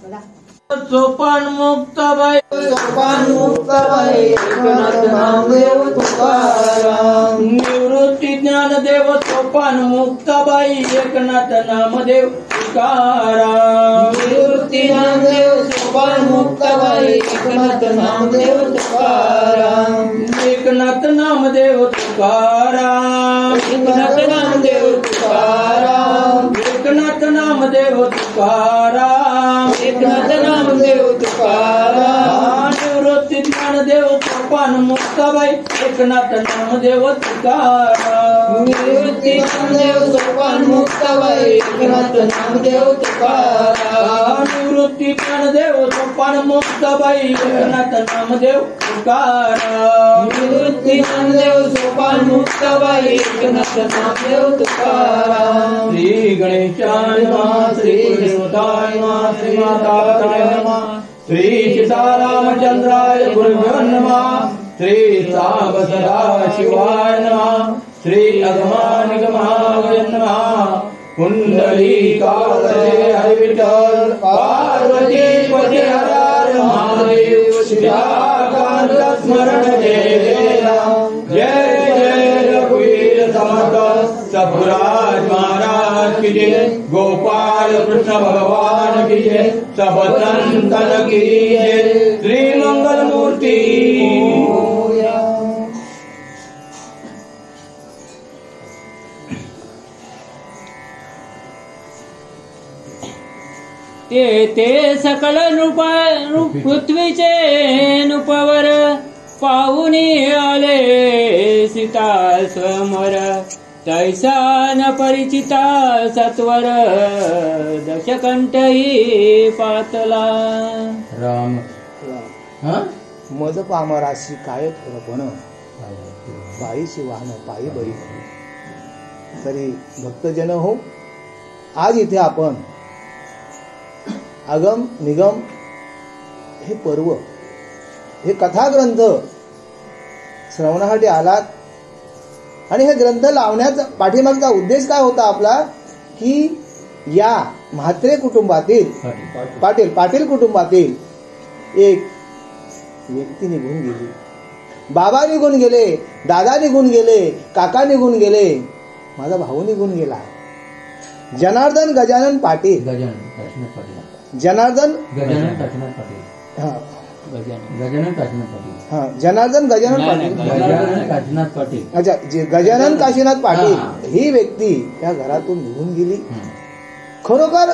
सोपान मुक्ताबाई एकनाथ नामदेव तुकाराम निवृत्ती ज्ञानदेव सोपान मुक्ताबाई एकनाथ नामदेव तुकाराम निवृत्ती नामदेव सोपान मुक्ताबाई एकनाथ नामदेव तुकाराम एकनाथ नामदेव तुकाराम एकनाथ नामदेव तुकाराम एकनाथ नामदेव तुकाराम एकनाथ नामदेव तुकाराम निवृत्ती ज्ञानदेव सोपान मुक्ताबाई एकनाथ नामदेव तुकाराम निवृत्ती नामदेव सोपान मुक्ताबाई एकनाथ नामदेव तुकाराम निवृत्ती ज्ञानदेव सोपान मुक्ताबाई एकनाथ नामदेव तुकाराम निवृत्ती नामदेव सोपान मुक्ताबाई एकनाथ नामदेव तुकाराम श्री गणेशाय नमः श्री कृष्णाय नमः श्री माताय नमः श्री सीतारामचंद्राय गुरुभ्यो नमः श्री सावसदा शिवाय नमः श्री अगमानिगमाय नमः कुंडलीकावते हरि विठ्ठल पार्वती पते हर हर महादेव शिवाकांत स्मरण जय जय राम जय जय रघुवीर समर्थ सभुराज महाराज की जय गोपाल कृष्ण भगवान की जय सब संतन की जय श्री मंगल मूर्ति ते सकल नृप पृथ्वीचे नृपवर पाहुनी आले सीता स्वयंवर तैसा न परिचिता सत्वर दशकंठही पातला राम मज पामराशी काय थोरपण बाईशी वाहन पायी बरी तरी भक्तजन हो, आज इथे आपण आगम निगम हे पर्व हे कथाग्रंथ श्रवणासाठी आलात आणि हे ग्रंथ लावण्याचा पाठीमागचा उद्देश काय होता आपला की या म्हात्रे कुटुंबातील पाटील कुटुंबातील एक व्यक्ती निघून गेली, बाबा निघून गेले, दादा निघून गेले, काका निघून गेले, माझा भाऊ निघून गेला, जनार्दन गजानन पाटील जनार्दन गजानन पाटील अच्छा गजानन काशीनाथ पाटील ही व्यक्ती त्या घरातून निघून गेली. खरोखर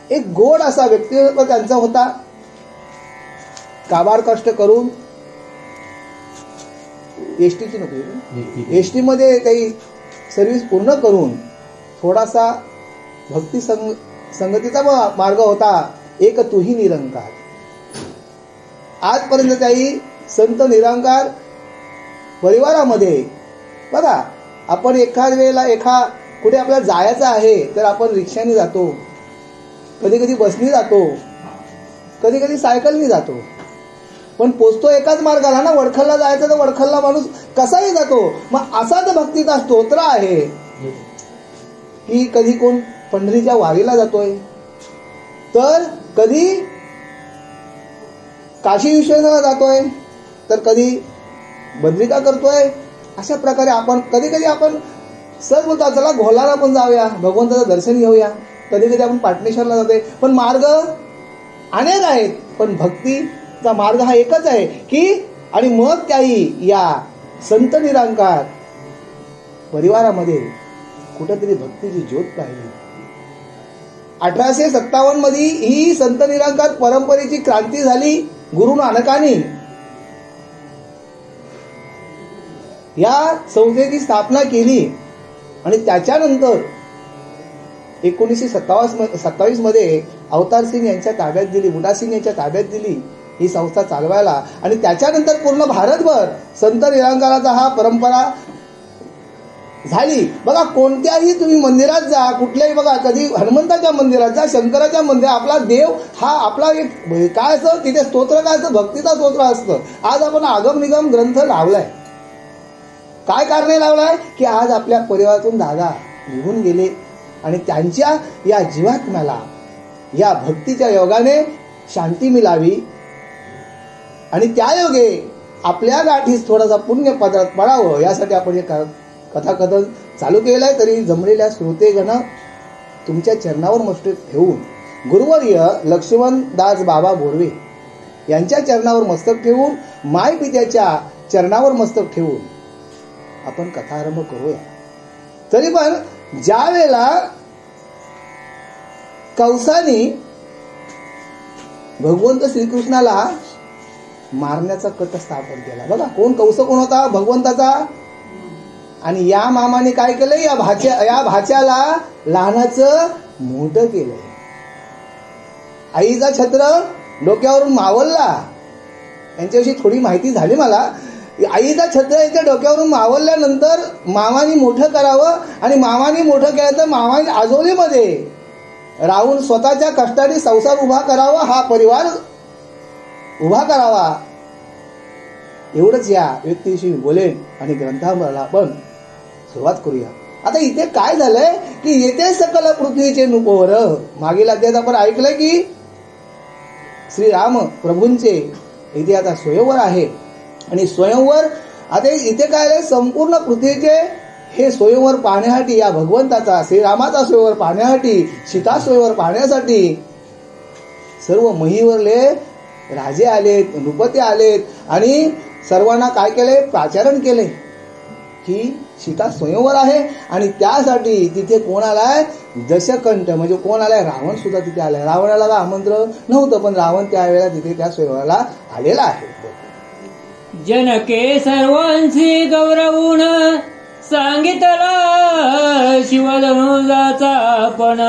एक गोड असा व्यक्तिमत्व त्यांचा होता. काबाड कष्ट करून एसटीची नोकरी, एसटी मध्ये काही सर्व्हिस पूर्ण करून थोडासा भक्ती संगतीचा मार्ग होता. एक तुही निरंकार. आजपर्यंत त्याही संत निरंकार परिवारामध्ये बघा, आपण एखाद वेळेला कुठे आपल्याला जायचं आहे तर आपण रिक्षाने जातो, कधी कधी बसनी जातो, कधी कधी सायकलनी जातो, पण पोचतो एकाच मार्गाला ना. वडखलला जायचं तर वडखलला माणूस कसाही जातो. मग असाच भक्तीचा स्तोत्र आहे की कधी कोण पंढरीच्या वारीला जातोय, तर कधी काशी विश्वेश्वराला जातोय, तर कधी बद्रिका करतोय. अशा प्रकारे आपण कधी कधी आपण सहज बोलतो चला घोलाला पण जाऊया, भगवंताचं दर्शन घेऊया. कधी कधी आपण पाटणेश्वरला जातोय. पण मार्ग अनेक आहेत, पण भक्तीचा मार्ग हा एकच आहे की. आणि मग त्याही या संत निरंकार परिवारामध्ये कुठेतरी भक्तीची ज्योत पाहिली. 1857 मध्ये ही संत निरंकार परंपरेची क्रांती झाली. गुरु नानकांनी या संस्थेची स्थापना केली आणि त्याच्यानंतर 1927 मध्ये अवतार सिंग यांच्या ताब्यात दिली, बुटा सिंग यांच्या ताब्यात दिली ही संस्था चालवायला. आणि त्याच्यानंतर पूर्ण भारतभर संत निरंकाराचा हा परंपरा झाली. बघा, कोणत्याही तुम्ही मंदिरात जा, कुठल्याही बघा, कधी हनुमंताच्या मंदिरात जा, शंकराच्या मंदिरात, आपला देव हा आपला एक काय असतं, तिथे स्तोत्र काय असतं, भक्तीचा स्तोत्र असतं. आज आपण आगम निगम ग्रंथ लावलाय. काय कारणे लावलाय की आज आपल्या परिवारातून दादा निघून गेले आणि त्यांच्या या जीवात्म्याला या भक्तीच्या योगाने शांती मिळावी आणि त्या योगे आपल्या गाठीस थोडासा पुण्य पदरात पडावं यासाठी आपण हे कथाकथन चालू केलं आहे. तरी जमलेल्या श्रोतेगण तुमच्या चरणावर मस्तक ठेवून गुरुवर्य लक्ष्मणदास बाबा बोरवे यांच्या चरणावर मस्तक ठेवून माय पित्याच्या चरणावर मस्तक ठेवून आपण कथारंभ करूया. तरी पण ज्या वेळेला कंसाने भगवंत श्रीकृष्णाला मारण्याचा कट स्थापन केला. बघा कंस कोण होता? भगवंताचा. आणि या मामाने काय केलं? या भाच्याला लहानाचं मोठं केलंय. आईचा छत्र डोक्यावरून मावलला. यांच्याविषयी थोडी माहिती झाली मला. आईचा छत्र यांच्या डोक्यावरून मावलल्यानंतर मामाने मोठं करावं आणि मामाने मोठं केलं तर मामाने आजोलीमध्ये राहून स्वतःच्या कष्टाने संसार उभा करावा, हा परिवार उभा करावा. एवढंच या व्यक्तीविषयी बोलेन आणि ग्रंथाला आपण सुरुवात करूया. आता इथे काय झालंय की येथे सकल पृथ्वीचे नुपवर. मागील अध्यायात आपण ऐकलंय की श्रीराम प्रभूंचे इथे आता स्वयंवर आहे आणि स्वयंवर आता इथे काय आहे? संपूर्ण पृथ्वीचे हे स्वयंवर पाहण्यासाठी, या भगवंताचा श्रीरामाचा स्वयंवर पाहण्यासाठी, सीता स्वयंवर पाहण्यासाठी सर्व महीवरले राजे आलेत, नृपती आलेत आणि सर्वांना काय केले? प्राचारण केले की सीता स्वयंवर आहे. आणि त्यासाठी तिथे कोण आलाय? दशकंठ म्हणजे कोण आलाय? रावण सुद्धा तिथे आलाय. रावणाला आमंत्रण नव्हतं पण रावण त्यावेळेला तिथे त्या स्वयंवराला आलेला आहे. जनके सर्वांशी गौरवून सांगितला शिवधनुजाचा पण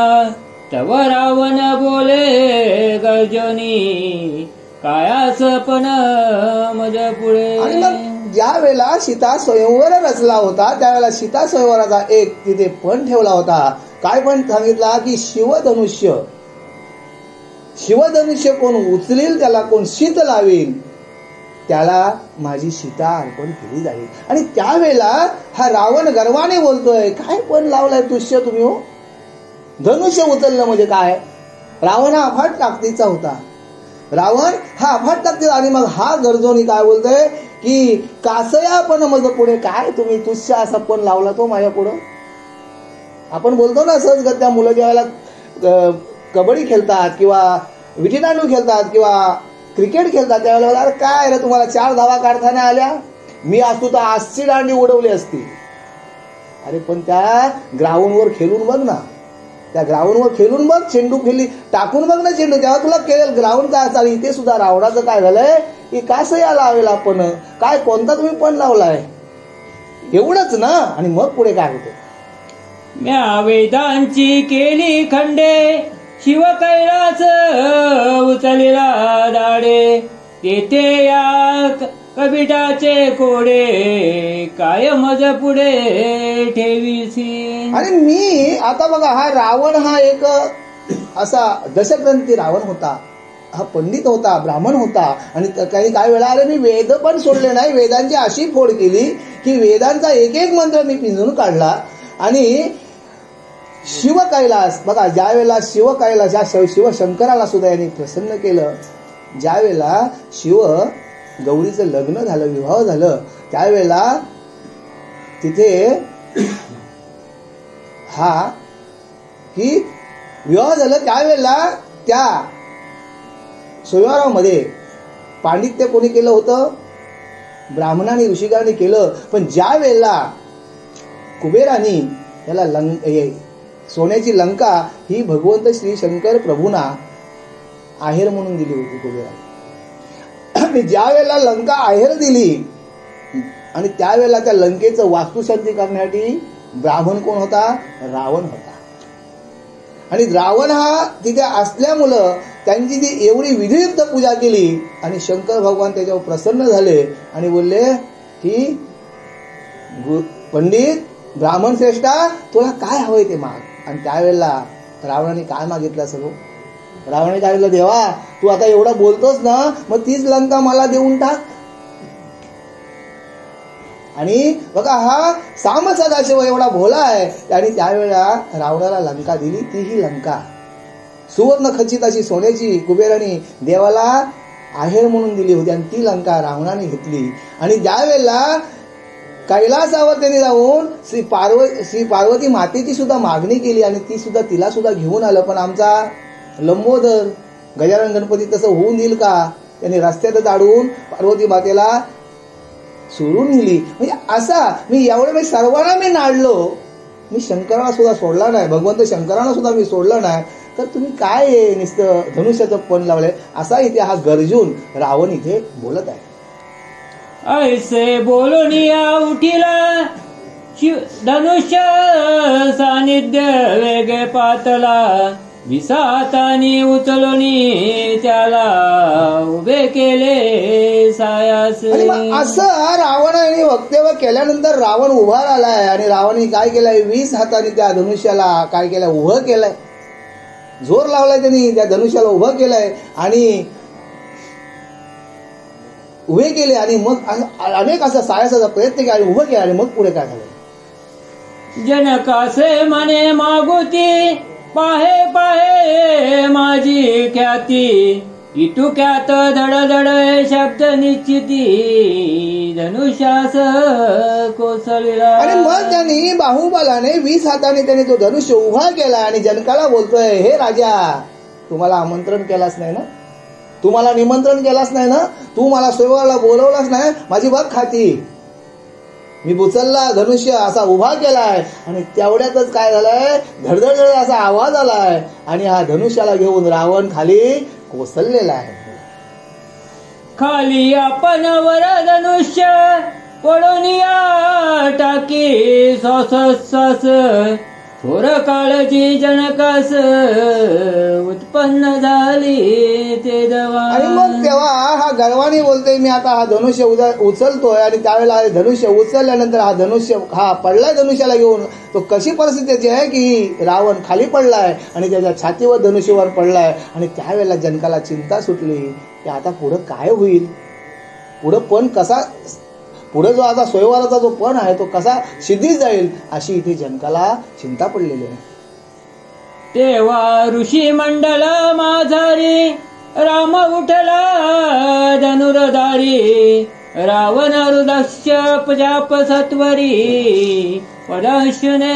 तव रावण बोले गर्जनी कायास पण मज पुढे. आणि मग ज्या वेळेला सीता स्वयंवर रचला होता त्यावेळेला सीता स्वयंवराचा एक तिथे पण ठेवला होता. काय पण सांगितला की शिवधनुष्य कोण उचलील त्याला कोण शीत लावेल त्याला माझी सीता अर्पण केली जाईल. आणि त्यावेळेला हा रावण गर्वाने बोलतोय, काय पण लावलाय तुष्य तुम्ही हो? धनुष्य उचललं म्हणजे काय? रावण हा अफाट ताकदीचा होता. रावण हा अफाट ताकदीचा. आणि मग हा गरजोनी काय बोलतोय की कासया पण मग पुढे काय तुम्ही तुष्य असा पण लावला तो माझ्या पुढं. आपण बोलतो ना सहजगत्या मुलं ज्यावेळेला कबड्डी खेळतात किंवा विटीदांडू खेळतात किंवा क्रिकेट खेळतात त्यावेळेला अरे काय रे तुम्हाला 4 धावा काढताना आल्या, मी असतो तर 80 दांडी उडवली असती. अरे पण त्या ग्राउंडवर खेळून बघ ना, त्या ग्राउंडवर खेळून बघ, चेंडू खेळली टाकून बघ ना चेंडू, तेव्हा तुला केलेलं ग्राउंड काय असतं. इथे सुद्धा रावणाचं काय झालंय की कासया लावेला पण काय कोणता तुम्ही पण लावलाय एवढंच ना. आणि मग पुढे काय होतं? म्या वेदांची केली खंडे शिव कैलास उचलिला दाडे तेथे या कबिटाचे कोडे काय मज पुढे ठेवीसी. आणि मी आता बघा हा रावण हा एक असा दशग्रंथी रावण होता, हा पंडित होता, ब्राह्मण होता. आणि काही काही वेळा अरे मी वेद पण सोडले नाही, वेदांची अशी फोड केली की वेदांचा एक एक मंत्र मी पिंजून काढला. आणि शिव कैलास बघा ज्या वेळेला शिव कैलास या शिवशंकराला सुद्धा यांनी प्रसन्न केलं. ज्या वेळेला शिव गौरीचं लग्न झालं, विवाह झालं, त्यावेळेला तिथे हा की विवाह झालं त्यावेळेला त्या स्वयंवरामध्ये पांडित्य कोणी केलं होतं? ब्राह्मणाने ऋषिकांनी केलं. पण ज्या वेळेला कुबेरानी याला सोन्याची लंका ही भगवंत श्री शंकर प्रभूंना आहेर म्हणून दिली होती कुबेराने. आणि ज्या वेळेला लंका आहेर दिली आणि त्यावेळेला त्या लंकेचं वास्तुशांती करण्यासाठी ब्राह्मण कोण होता? रावण होता. आणि रावण हा तिथे असल्यामुळं त्यांची ती एवढी विधियुक्त पूजा केली आणि शंकर भगवान त्याच्यावर प्रसन्न झाले आणि बोलले की पंडित ब्राह्मण श्रेष्ठा तुला काय हवंय ते माग. आणि त्यावेळेला रावणाने काय मागितलं? सगळं रावणाने काय म्हटलं, देवा तू आता एवढा बोलतोस ना मग तीच लंका मला देऊन टाक. आणि बघा हा साम सदाशिव एवढा भोला आहे आणि त्यावेळेला रावणाला लंका दिली. तीही लंका सुवर्ण खचित अशी सोन्याची कुबेराने देवाला आहेर म्हणून दिली होती आणि ती लंका रावणाने घेतली. आणि ज्यावेळेला कैलासावर त्यांनी जाऊन श्री पार्वती मातेची सुद्धा मागणी केली आणि ती सुद्धा तिला सुद्धा घेऊन आलं. पण आमचा लंबोदर गजानन गणपती तसं होऊन देईल का? त्यांनी रस्त्यातच अडवून पार्वती मातेला सोडून नेली. म्हणजे असा मी एवढं मी सर्वांना मी नाडलो, मी शंकराला सुद्धा सोडला नाही, भगवंत शंकराला सुद्धा मी सोडलं नाही, तर तुम्ही काय नुसतं धनुष्याचं पण लावलंय? असा इथे हा गरजून रावण इथे बोलत आहे. ऐसे बोलून या उठिला धनुष्य सानिध्य वेगे पातला, विसातानी उचलून त्याला उभे केले सायास. असं रावणाने वक्तव्य केल्यानंतर रावण उभा राहिलाय आणि रावणाने काय केलंय? 20 हाताने त्या धनुष्याला काय केलंय? उभं केलंय. जोर लावलाय त्यांनी, त्या धनुष्याला उभं केलंय आणि उभे केले आणि मग अनेक असा सायासाचा प्रयत्न केला आणि उभं केला. आणि मग पुढे काय झालं? जनकासे म्हणे मागुती, पाहे पाहे माझी ख्याती, इटुक्यात धडधड शब्द निश्चिती, धनुष्यास कोसळला. आणि मग त्यांनी बाहुबलाने 20 हाताने त्याने तो धनुष्य उभा केला आणि जनकाला बोलतोय, हे राजा, तुम्हाला आमंत्रण केलाच नाही ना, तुम्हाला निमंत्रण केलाच नाही ना, तू मला स्वयंवराला बोलवलाच नाही, माझी बघ खाती, मी उचलला धनुष्य असा उभा केलाय आणि तेवढ्यातच काय झालंय? धडधड असा आवाज आलाय आणि हा धनुष्याला घेऊन रावण खाली कोसळलेला आहे. खाली आपण वर धनुष्य पडून या टाकी, सॉस थोर काळजी जनकास उत्पन्न झाली ते दवा. आणि मग तेव्हा हा गर्वाने बोलतोय, मी आता हा धनुष्य उचलतोय आणि त्यावेळेला धनुष्य उचलल्यानंतर हा धनुष्य हा पडलाय धनुष्याला घेऊन. तो कशी परिस्थिती आहे की रावण खाली पडलाय आणि त्याच्या छातीवर धनुष्यवर पडलाय. आणि त्यावेळेला जनकाला चिंता सुटली की आता पुढं काय होईल, पुढं पण कसा, पुढे जो आता स्वयंवराचा जो पण आहे तो कसा सिद्धीच जाईल, अशी इथे जनकाला चिंता पडलेली आहे. तेव्हा ऋषी मंडळ माझारी, राम उठला धनुर्धारी, रावण हृदक्ष प्रजाप सत्वरी, पदंशने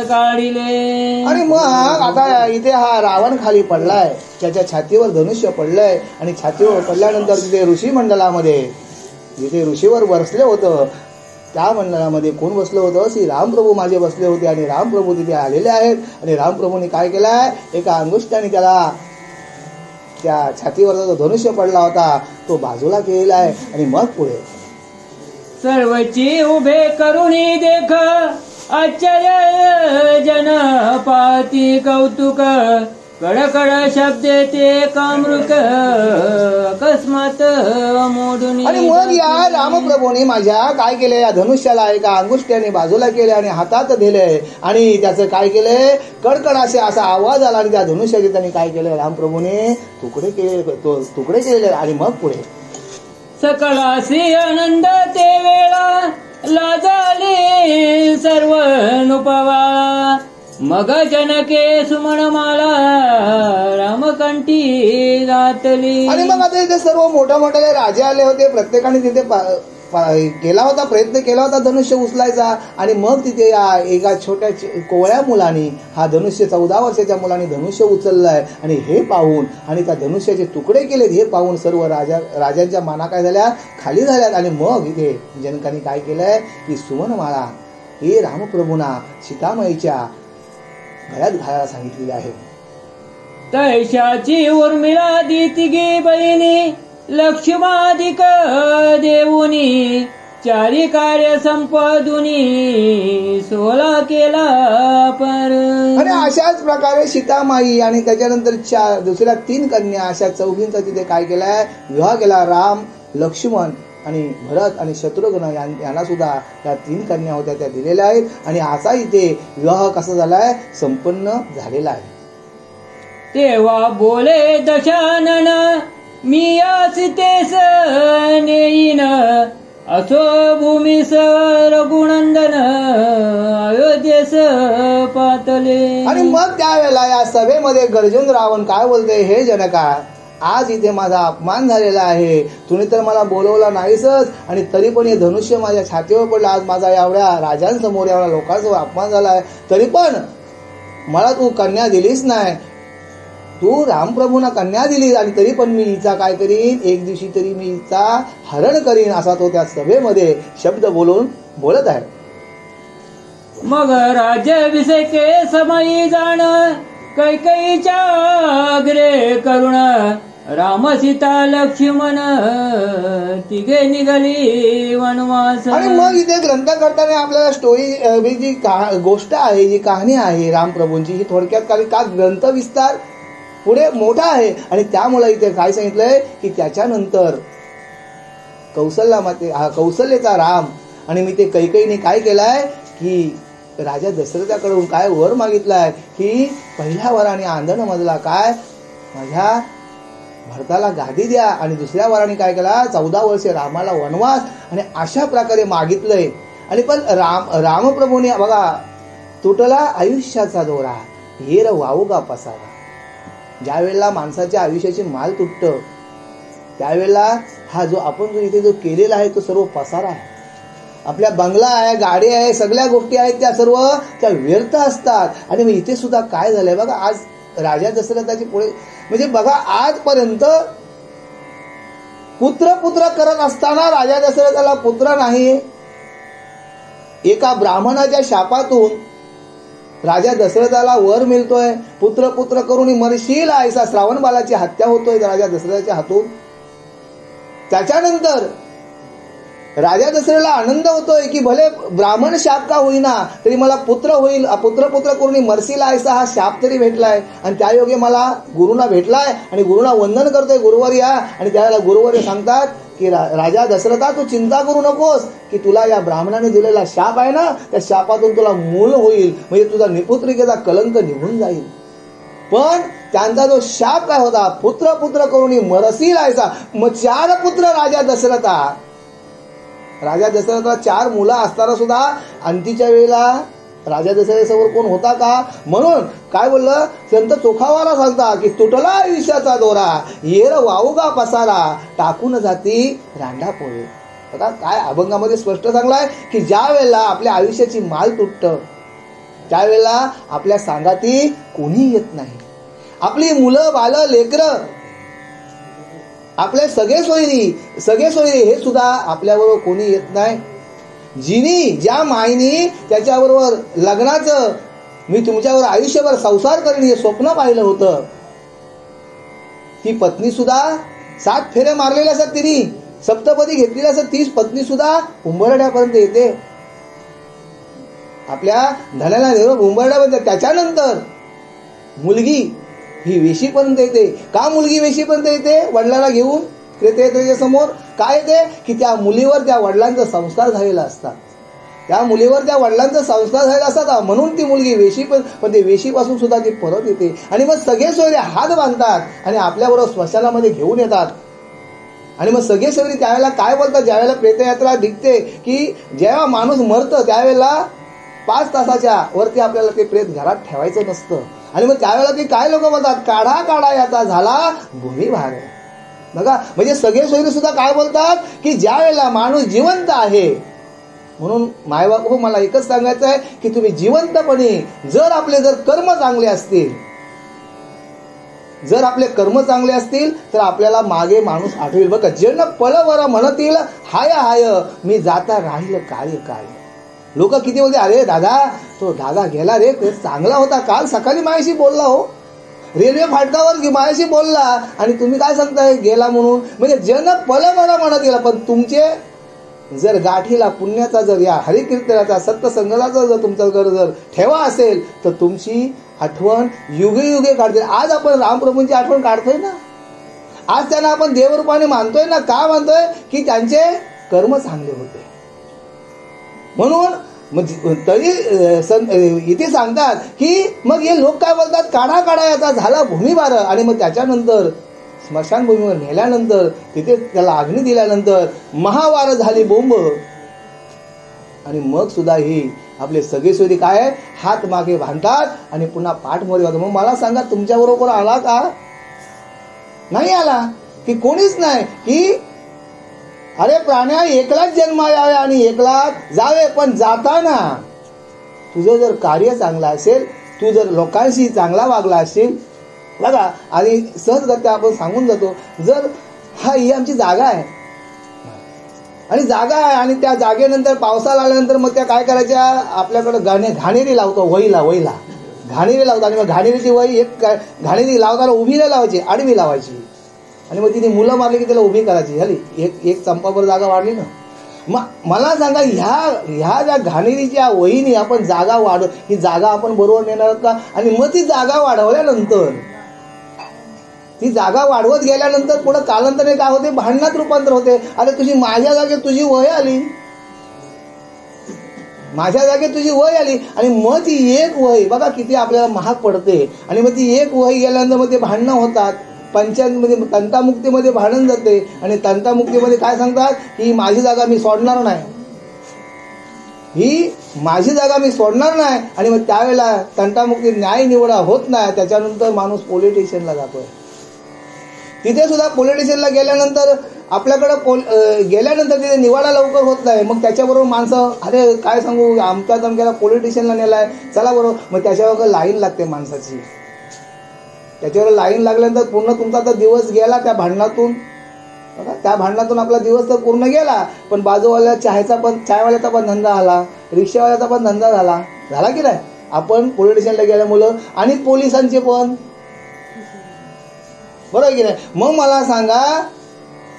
काढिले. आणि मग आता इथे हा रावण खाली पडलाय, त्याच्या छातीवर धनुष्य पडलंय आणि छातीवर पडल्यानंतर तिथे ऋषी मंडळामध्ये जिथे ऋषीवर बसले होतं त्या मंडळामध्ये कोण बसलं होतं? श्री रामप्रभू माझे बसले होते. आणि रामप्रभू तिथे आलेले आहेत आणि रामप्रभूने काय केलंय? एका अंगुष्ठाने त्याला त्या छातीवरचा जो धनुष्य पडला होता तो बाजूला केलेला आहे. आणि मग पुढे सर्वची उभे करुणी देख, आश्चर्य जन पाती कौतुक, कडकड शब्दे ते कामृक, अकस्मात मोडून. आणि मग या रामप्रभूने माझ्या काय केलंय? या धनुष्याला एका अंगुष्ठ्याने बाजूला केले आणि हातात दिले आणि त्याचं काय केलंय? कडकड असा आवाज आला आणि त्या धनुष्याचे त्यांनी काय केलंय? रामप्रभूने तुकडे केलेले. आणि मग पुढे सकळासी आनंद ते वेळा, लाजाले सर्व नुपवाळा, मग जनके सुमनमाला, रामकंठी गातली. आणि मग आता इथे सर्व मोठ्या मोठे राजे आले होते, प्रत्येकाने तिथे प्रयत्न केला होता धनुष्य उचलायचा. आणि मग तिथे या एका छोट्या कोवळ्या मुलाने हा धनुष्य 14 वर्षाच्या मुलाने धनुष्य उचललाय आणि हे पाहून आणि त्या धनुष्याचे तुकडे केलेत हे पाहून सर्व राजांच्या माना काय झाल्या? खाली झाल्यात. आणि मग इथे जनकांनी काय केलंय की सुमनमाळा हे रामप्रभूंना सीतामाईच्या गळ्यात घालायला सांगितलेली आहे. तैशाची उर्मिला दितिगी बहिणी, लक्ष्माधिक देऊनी, चारी कार्य संपदुनी, 16 केला पर. आणि अशाच प्रकारे सीतामाई आणि त्याच्यानंतर दुसऱ्या 3 कन्या अशा 4घींचा तिथे काय केलाय? विवाह केला. राम, लक्ष्मण आणि भरत आणि शत्रुघ्न यांना सुद्धा त्या 3 कन्या होत्या त्या दिलेल्या आहेत. आणि असा इथे विवाह कसा झालाय? संपन्न झालेला आहे. तेव्हा बोले दशानन, मी या सीतेस नेईन, असो भूमीस रघुनंदन अयोध्येस पातले. आणि मग त्यावेळेला या सभेमध्ये गर्जुन रावण काय बोलते, हे जनका, आज इथे माझा अपमान झालेला आहे. तुम्ही तर मला बोलवलं नाहीसच आणि तरी पण हे धनुष्य माझ्या छातीवर पडलं. आज माझा एवढ्या राजांसमोर एवढ्या लोकांसमोर अपमान झाला आहे, तरी पण मला तू कन्या दिलीच नाही. तू रामप्रभूंना कन्या दिली आणि तरी पण मी हिचा काय करीन, एक दिवशी तरी मी हिचा हरण करीन, असा तो त्या सभेमध्ये शब्द बोलून बोलत आहे. मग राज्याभिषेके समयी जाण कैकईच्या अग्रे करुण राम सीता लक्ष्मण तिघे निघाली वनवास. आणि मग इथे ग्रंथकर्त्याने आपल्याला स्टोरी जी गोष्ट आहे, जी कहाणी आहे रामप्रभूंची, ही थोडक्यात काही का ग्रंथ विस्तार पुढे मोठा आहे. आणि त्यामुळे इथे काय सांगितलंय की त्याच्यानंतर कौशल्याचा राम आणि मी ते कैकेयीने काय केलाय की राजा दशरथाकडून काय वर मागितलाय की पहिल्या वराने आंधण मधला काय माझ्या भरताला गादी द्या आणि दुसऱ्या वराने काय केला 14 वर्षे रामाला वनवास, आणि अशा प्रकारे मागितलंय. आणि पण रामप्रभूने बघा, तुटला आयुष्याचा दोरा येर वाहू का पसारा. ज्या वेळेला माणसाच्या आयुष्याची माल तुटतं त्यावेळेला हा जो आपण इथे जो केलेला आहे तो सर्व पसारा आहे. आपल्या बंगला आहे, गाडी आहे, सगळ्या गोष्टी आहेत, त्या सर्व त्या व्यर्थ असतात. आणि मग इथे सुद्धा काय झालंय बघा, आज राजा दशरथाची पुढे म्हणजे बघा आजपर्यंत पुत्र करत असताना राजा दशरथाला पुत्र नाही. एका ब्राह्मणाच्या शापातून राजा दशरथाला वर मिळतोय, पुत्र करून मरशील ऐसा श्रावण बालाची हत्या होतोय राजा दशरथाच्या हातून. त्याच्यानंतर राजा दशरथाला आनंद होतोय की भले ब्राह्मण शाप का होईना तरी मला पुत्र होईल, पुत्र करून मरशील ऐसा हा शाप तरी भेटलाय. आणि त्यायोगे मला गुरुना भेटलाय आणि गुरुना वंदन करतोय, गुरुवर या. आणि त्याला गुरुवर सांगतात की राजा दशरथा तू चिंता करू नकोस की तुला या ब्राह्मणाने दिलेला शाप आहे ना, त्या शापातून तुला मूल होईल, म्हणजे तुझा निपुत्रिकेचा कलंक निघून जाईल. पण त्यांचा जो शाप काय होता, पुत्र करून मरशील ऐसा. मग 4 पुत्र राजा दशरथाला 4 मुलं असताना सुद्धा अंतीच्या वेळेला राजा दशरथासमोर कोण होता का. म्हणून काय बोललं संत चोखावाला सांगता की तुटला आयुष्याचा दोरा येर वाऊगा पसारा टाकून जाती रांडा पोळे. बघा काय अभंगामध्ये स्पष्ट सांगलाय की ज्या वेळेला आपल्या आयुष्याची माल तुटतं त्यावेळेला आपल्या सांगाती कोणी येत नाही. आपली मुलं बालं लेकरं आपले सगळे सोयरी हे सुद्धा आपल्याबरोबर कोणी येत नाही. ज्या मायनी त्याच्याबरोबर लग्नाचं मी तुमच्यावर आयुष्यभर संसार करीन हे स्वप्न पाहिलं होतं, ती पत्नी सुद्धा 7 फेऱ्या मारलेल्या असतात, तिने सप्तपदी घेतलेल्या असतात, ती पत्नी सुद्धा उंबरड्यापर्यंत येते, आपल्या धनाला देव उंबरड्यापर्यंत. त्याच्यानंतर मुलगी ही वेशीपर्यंत येते. का मुलगी वेशीपर्यंत येते? वडिलांना घेऊन येते. त्याच्या समोर काय येते की त्या मुलीवर त्या वडिलांचा संस्कार झालेला असतात, त्या मुलीवर त्या वडिलांचा संस्कार झालेला असतात, म्हणून ती मुलगी पण ते वेशीपासून सुद्धा ती परत येते. आणि मग सगळे सोयरे हात बांधतात आणि आपल्याबरोबर स्मशानामध्ये घेऊन येतात. आणि मग सगळे सोयरे त्यावेळेला काय बोलतात, ज्यावेळेला प्रेतयात्रा दिसते की जेव्हा माणूस मरतं त्यावेळेला 5 तासाच्या वरती आपल्याला ते प्रेत घरात ठेवायचं नसतं. आणि मग त्यावेळेला ते काय लोक बोलतात, काढा याचा झाला भूमी भार. बघा म्हणजे सगळे सोयरे सुद्धा काय बोलतात की ज्या वेळेला माणूस जिवंत आहे, म्हणून मायबाप मला एकच सांगायचं आहे की तुम्ही जिवंतपणे जर आपले कर्म चांगले असतील, जर आपले कर्म चांगले असतील तर आपल्याला मागे माणूस आठवेल. बघा जन पळवर म्हणतील हाय मी जाता राहील काय. लोक किती बोलते, अरे दादा तो दादा गेला रे, ते चांगला होता, काल सकाळी माझ्याशी बोलला, हो रेल्वे फाटकावर माझ्याशी बोलला आणि तुम्ही काय सांगताय गेला म्हणून. म्हणजे जन पळवर म्हणत गेला. पण तुमचे जर गाठीला पुण्याचा जर या हरिकीर्तनाचा सत्संगाचा जर तुमचा जर ठेवा असेल तर तुमची आठवण युगे काढते. आज आपण रामप्रभूंची आठवण काढतोय ना, आज त्यांना आपण देवरूपाने मानतोय ना. का मानतोय की त्यांचे कर्म चांगले होते. म्हणून तरी इथे सांगतात की मग हे लोक काय बोलतात, काढा याचा झाला भूमिभार. आणि मग त्याच्यानंतर स्मशानभूमीवर नेल्यानंतर तिथे त्याला अग्नी दिल्यानंतर महावार झाली बोंब. आणि मग सुद्धा ही आपले सगळे सोयरी काय आहे, हात मागे बांधतात आणि पुन्हा पाठ मोरे होतात. मग मला सांगा, तुमच्या बरोबर आला का? नाही आला. की कोणीच नाही. की अरे प्राण्या, एकलाच जन्म यावे आणि एकलाच जावे, पण जाताना तुझं जर कार्य चांगलं असेल, तू जर लोकांशी चांगला वागला असेल, बघा, आणि सहजगत्या आपण सांगून जातो, जर ही आमची जागा आहे आणि जागा आहे आणि त्या जागेनंतर पावसाला आल्यानंतर मग त्या काय करायच्या, आपल्याकडे घाणेरी लावतो, वहीला घाणेरी लावतो. आणि मग घाणेरीची वही एक घाणेरी लावताना उभी नाही लावायची, आडवी लावायची. आणि मग तिने मुलं मारली की त्याला उभी करायची. झाली एक चंपाभर जागा वाढली ना. मग मला सांगा, ह्या ज्या घाणेरीच्या वहीने आपण जागा ही जागा आपण बरोबर नेणार का? आणि मग ती जागा वाढवल्यानंतर, ती जागा वाढवत गेल्यानंतर पुढे कालांतराने काय होते, भांडणात रूपांतर होते. अरे तुझी माझ्या जागेत तुझी वय आली, माझ्या जागेत तुझी वय आली. आणि मग ती एक वही बघा किती आपल्याला महाग पडते. आणि मग ती एक वही गेल्यानंतर मग ते भांडणं होतात. पंचायतमध्ये तंटामुक्तीमध्ये भांडण जाते. आणि तंटामुक्तीमध्ये काय सांगतात, ही माझी जागा मी सोडणार नाही, ही माझी जागा मी सोडणार नाही. आणि मग त्यावेळेला तंटामुक्ती न्याय निवडा होत नाही. त्याच्यानंतर माणूस पोलीस स्टेशनला जातोय. तिथे सुद्धा पोलीस स्टेशनला गेल्यानंतर आपल्याकडे गेल्यानंतर तिथे निवाडा लवकर होत नाही. मग त्याच्याबरोबर माणसं, अरे काय सांगू, आमच्या धमक्याला पोलीस स्टेशनला नेलाय, चला बरोबर. मग त्याच्यावर लाईन लागते माणसाची. त्याच्यावर लाईन लागल्यानंतर पूर्ण तुमचा तर दिवस गेला त्या भांडणातून. बघा, त्या भांडणातून आपला दिवस तर पूर्ण गेला. पण बाजूवाल्या चायवाल्याचा पण धंदा झाला, रिक्षावाल्याचा पण धंदा झाला की नाही. आपण पोलीस स्टेशनला गेल्यामुळं आणि पोलिसांचे पण, बरोबर की नाही. मग मला सांगा,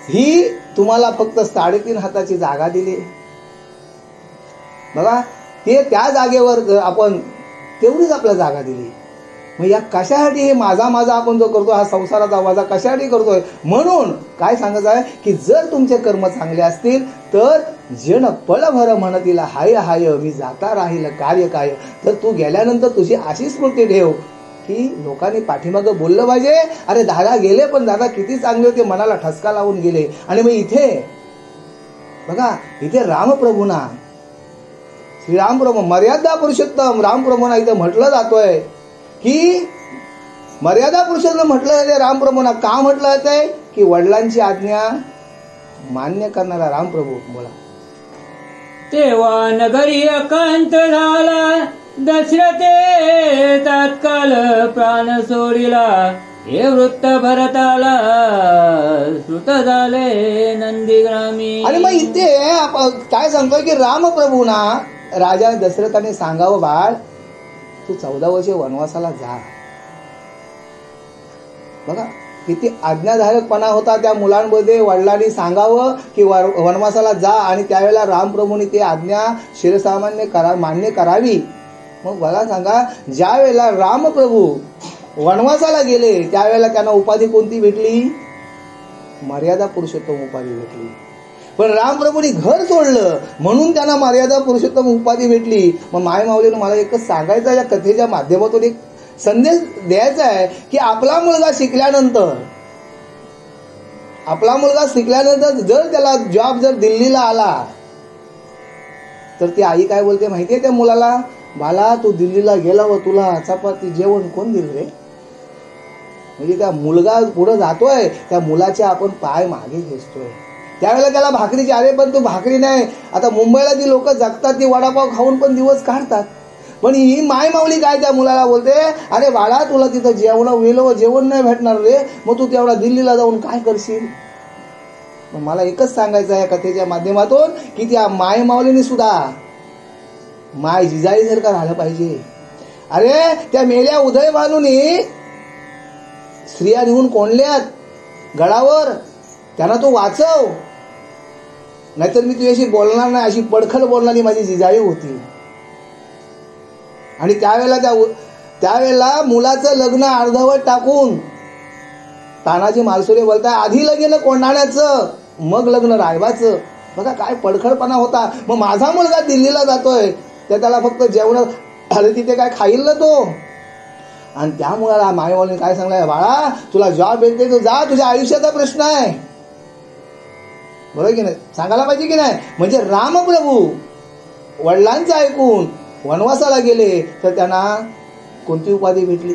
ही तुम्हाला फक्त 3.5 हाताची जागा दिली. बघा, ते त्या जागेवर आपण तेवढीच आपल्याला जागा दिली. मग या कशासाठी हे माझा आपण जो करतो, हा संसाराचा वाजा कशासाठी करतोय? म्हणून काय सांगत आहे की जर तुमचे कर्म चांगले असतील तर जन पळभर म्हणतील हाय हाय मी जाता राहील कार्य काय. तर तू गेल्यानंतर तुझी अशी स्मृती ठेव की लोकांनी पाठीमागं बोललं पाहिजे, अरे दादा गेले पण दादा किती चांगले होते, मनाला ठसका लावून गेले. आणि मग इथे बघा, इथे रामप्रभूंना, श्रीरामप्रभू मर्यादा पुरुषोत्तम रामप्रभूंना इथे म्हटलं जातोय की मर्यादा पुरुषोत्तम म्हटलं जाते रामप्रभूंना. का म्हटलं जातंय की वडिलांची आज्ञा मान्य करणारा रामप्रभू. बोला. तेव्हा नगरी अकांत झाला, दशरथे तात्काळ प्राण सोडिला. हे वृत्त भरताला श्रुत झाले नंदीग्रामी. आणि मग इथे काय सांगतोय की रामप्रभूंना राजा दशरथाने सांगावं, बाळ तू 14 वर्ष वनवासाला जा. बघा किती आज्ञाधारकपणा होता त्या मुलांमध्ये. वडिलांनी सांगावं की वनवासाला जा आणि त्यावेळेला रामप्रभूंनी ती आज्ञा शिरसामान्य मान्य करावी. मग मला सांगा, ज्या वेळेला रामप्रभू वनवासाला गेले त्यावेळेला त्यांना उपाधी कोणती भेटली? मर्यादा पुरुषोत्तम उपाधी भेटली. पण रामप्रभूंनी घर सोडलं म्हणून त्यांना मर्यादा पुरुषोत्तम उपाधी भेटली. मग माय माऊलीनं मला एकच सांगायचं आहे, या कथेच्या माध्यमातून एक संदेश द्यायचा आहे की आपला मुलगा शिकल्यानंतर जर त्याला जॉब जर दिल्लीला आला तर ती आई काय बोलते माहितीये त्या मुलाला, बाला तू दिल्लीला गेला व तुला चपाती जेवण कोण दिलं रे? म्हणजे त्या मुलगा पुढे जातोय, त्या मुलाच्या आपण पाय मागे घेतोय. त्यावेळेला त्याला भाकरीची, अरे पण तू भाकरी नाही. आता मुंबईला जी लोक जगतात ती वडापाव खाऊन पण दिवस काढतात. पण ही माय माऊली काय त्या मुलाला बोलते, अरे बाळा तुला तिथं जेवण नाही भेटणार रे, मग तू तेवढा दिल्लीला जाऊन काय करशील? मला एकच सांगायचं आहे कथेच्या माध्यमातून की त्या माय माऊलीने सुद्धा माय जिजाई जर का राहिलं पाहिजे. अरे त्या मेल्या उदय भानूने स्त्रिया नेऊन कोंडल्यात गडावर, त्यांना तू वाचव, नाहीतर मी तुझ्याशी बोलणार नाही अशी पडखल बोलणारी माझी जिजाई होती. आणि त्यावेळेला मुलाचं लग्न अर्धवट टाकून तानाजी मालसुरे बोलताय, आधी लगीन कोंडाण्याचं मग लग्न रायबाचं. बघा काय पडखळपणा होता. मग माझा मुलगा दिल्लीला जातोय तर त्याला फक्त जेवण, अरे तिथे काय खाईल ना तो? आणि त्या मुलाला मायबाने काय सांगलाय, बाळा तुला जॉब भेटते तू जा, तुझ्या आयुष्याचा प्रश्न आहे. बरोबर की नाही, सांगायला पाहिजे की नाही. म्हणजे रामप्रभू वडिलांचं ऐकून वनवासाला गेले तर त्यांना कोणती उपाधी भेटली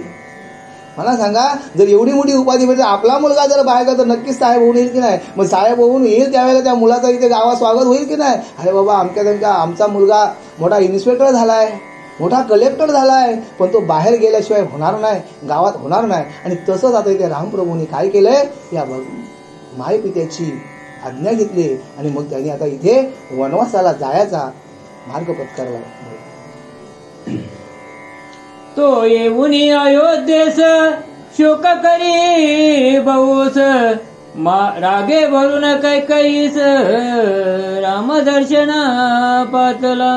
मला सांगा. जर एवढी मोठी उपाधी भेटते, आपला मुलगा जर बाहेर तर नक्कीच साहेब होऊन येईल की नाही. मग साहेब होऊन येईल त्यावेळेला त्या मुलाचं इथे गावात स्वागत होईल की नाही. अरे बाबा आमचा मुलगा मोठा इन्स्पेक्टर झालाय, मोठा कलेक्टर झालाय, पण तो बाहेर गेल्याशिवाय होणार नाही, गावात होणार नाही. आणि तसंच आता इथे रामप्रभूंनी काय केलंय, या मायपित्याची आज्ञा घेतली आणि मग त्यांनी आता इथे वनवासाला जायचा मार्ग पत्करला. तो येऊन अयोध्येस शोक करी बहुस, रागे भरून कैकईस रामदर्शन पातला.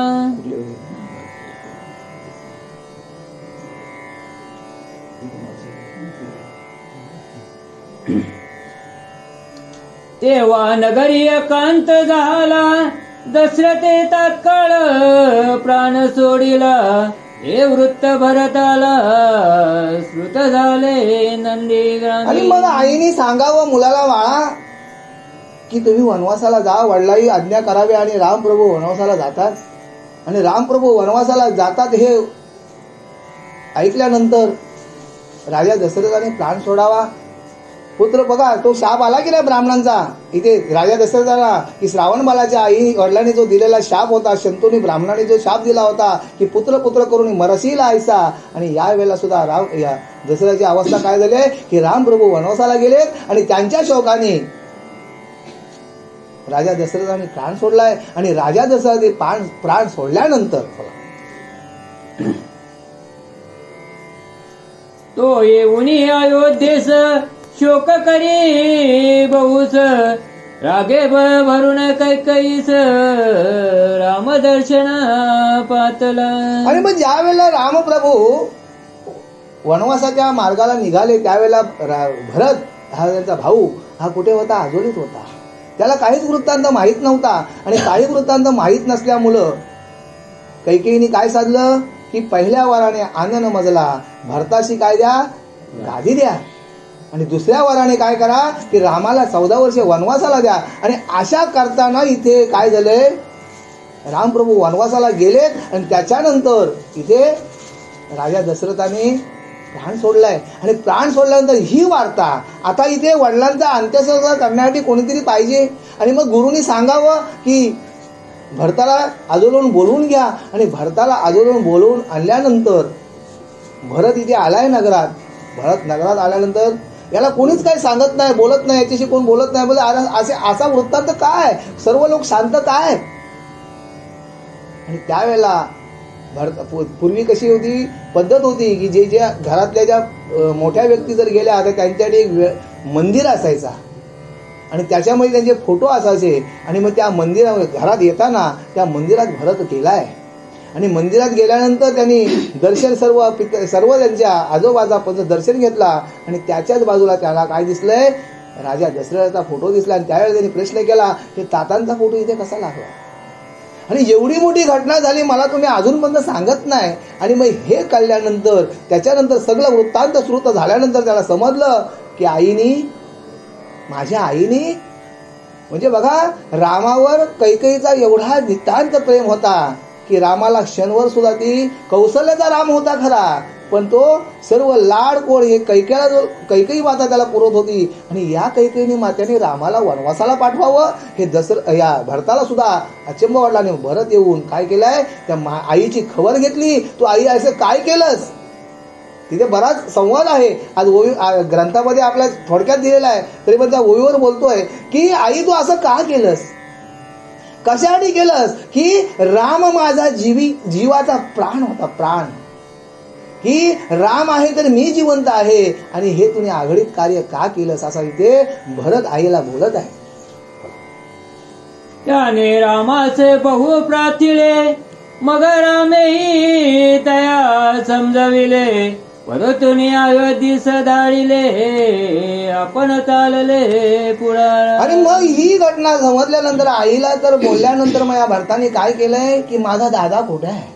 तेव्हा नगरी एकांत झाला, दशरथे तात्काळ प्राण सोडिला. हे वृत्त भरताला श्रुत झाले नंदीग्रामी. आणि मग आईने सांगावं मुलाला, बाळा की तुम्ही वनवासाला जा, वडिलांनी आज्ञा करावी. आणि रामप्रभू वनवासाला जातात. आणि रामप्रभू वनवासाला जातात हे ऐकल्यानंतर राजा दशरथाने प्राण सोडावा. पुत्र बघा, तो शाप आला की नाही ब्राह्मणांचा इथे राजा दशरथाला, की श्रावण बालाच्या आई वडिलांनी जो दिलेला शाप होता, शंतूनी ब्राह्मणाने जो शाप दिला होता की पुत्र पुत्र करून मरशील आयसा. आणि या वेळेला सुद्धा दशरथाची अवस्था काय झाली की रामप्रभू वनवासाला गेलेत आणि त्यांच्या शोकाने राजा दशरथाने प्राण सोडलाय. आणि राजा दशरथाने प्राण सोडल्यानंतर तो येऊन अयोध्येस शोक करी बहुस, रागे भरून कैकईस रामदर्शन पातला. आणि मग ज्या वेळेला रामप्रभू वनवासाच्या मार्गाला निघाले त्यावेळेला भरत हा त्यांचा भाऊ हा कुठे होता, आजोलीत होता. त्याला काहीच वृत्तांत माहीत नव्हता. आणि काही वृत्तांत माहीत नसल्यामुळं कैकेयीने काय साधलं की पहिल्या वराने आनन मजला, भरताशी काय द्या, गादी द्या. आणि दुसऱ्या वराने काय करा की रामाला 14 वर्षे वनवासाला द्या. आणि अशा करताना इथे काय झालंय, रामप्रभू वनवासाला गेलेत आणि त्याच्यानंतर इथे राजा दशरथाने प्राण सोडलाय. आणि प्राण सोडल्यानंतर ही वार्ता आता इथे वडिलांचा अंत्यसंस्कार करण्यासाठी कोणीतरी पाहिजे. आणि मग गुरुनी सांगावं की भरताला आजोलून बोलवून घ्या. आणि भरताला आजोलून बोलवून आणल्यानंतर भरत इथे आलाय नगरात. भरत नगरात आल्यानंतर याला कोणीच काही सांगत नाही, बोलत नाही, याच्याशी कोण बोलत नाही. बोले असा वृत्तांत काय, सर्व लोक शांत काय. आणि त्यावेळेला पूर्वी कशी होती पद्धत होती की जे ज्या घरातल्या ज्या मोठ्या व्यक्ती जर गेल्या तर त्यांच्याकडे एक मंदिर असायचा आणि त्याच्यामध्ये त्यांचे फोटो असायचे. आणि मग त्या घरात येताना त्या मंदिरात भरत गेलाय. आणि मंदिरात गेल्यानंतर त्यांनी दर्शन सर्व त्यांच्या आजोबाचं दर्शन घेतला. आणि त्याच्याच बाजूला त्याला काय दिसलंय, राजा दशरथाचा फोटो दिसला. आणि त्यावेळेस त्यांनी प्रश्न केला की तातांचा फोटो इथे कसा लागला. आणि एवढी मोठी घटना झाली, मला तुम्ही अजूनपर्यंत सांगत नाही. आणि मग हे कळल्यानंतर त्याच्यानंतर सगळं वृत्तांत श्रुत झाल्यानंतर त्याला समजलं की माझ्या आईने म्हणजे बघा रामावर कैकेयीचा एवढा नितांत प्रेम होता की रामाला क्षणभर सुद्धा ती कौशल्याचा राम होता खरा, पण तो सर्व लाड कोड हे कैकेयी माता त्याला पुरवत होती. आणि या कैकेयीने मात्याने रामाला वनवासाला पाठवावं हे या भरताला सुद्धा अचंब वाटला. आणि भरत येऊन काय केलंय, त्या आईची खबर घेतली. तू आई असं काय केलंस. तिथे बराच संवाद आहे. आज ओवी ग्रंथामध्ये आपल्या थोडक्यात दिलेला आहे, तरी पण त्या ओवीवर बोलतोय की आई तू असं का केलंस, कशासाठी केलंस. की राम माझा जीवाचा प्राण होता, प्राण. की राम आहे तर मी जिवंत आहे आणि हे तुम्ही आघाडीत कार्य का केलंस, असा इथे भरत आईला बोलत आहे. त्याने रामाचे बहु प्रार्थिले, मग रामेही तया समजविले. परतून अयोध्येस धाडिले, आपण चालले पुढा. आणि मग ही घटना समजल्यानंतर आईला तर बोलल्यानंतर मग या भरताने काय केलंय की माझा दादा कुठे आहे,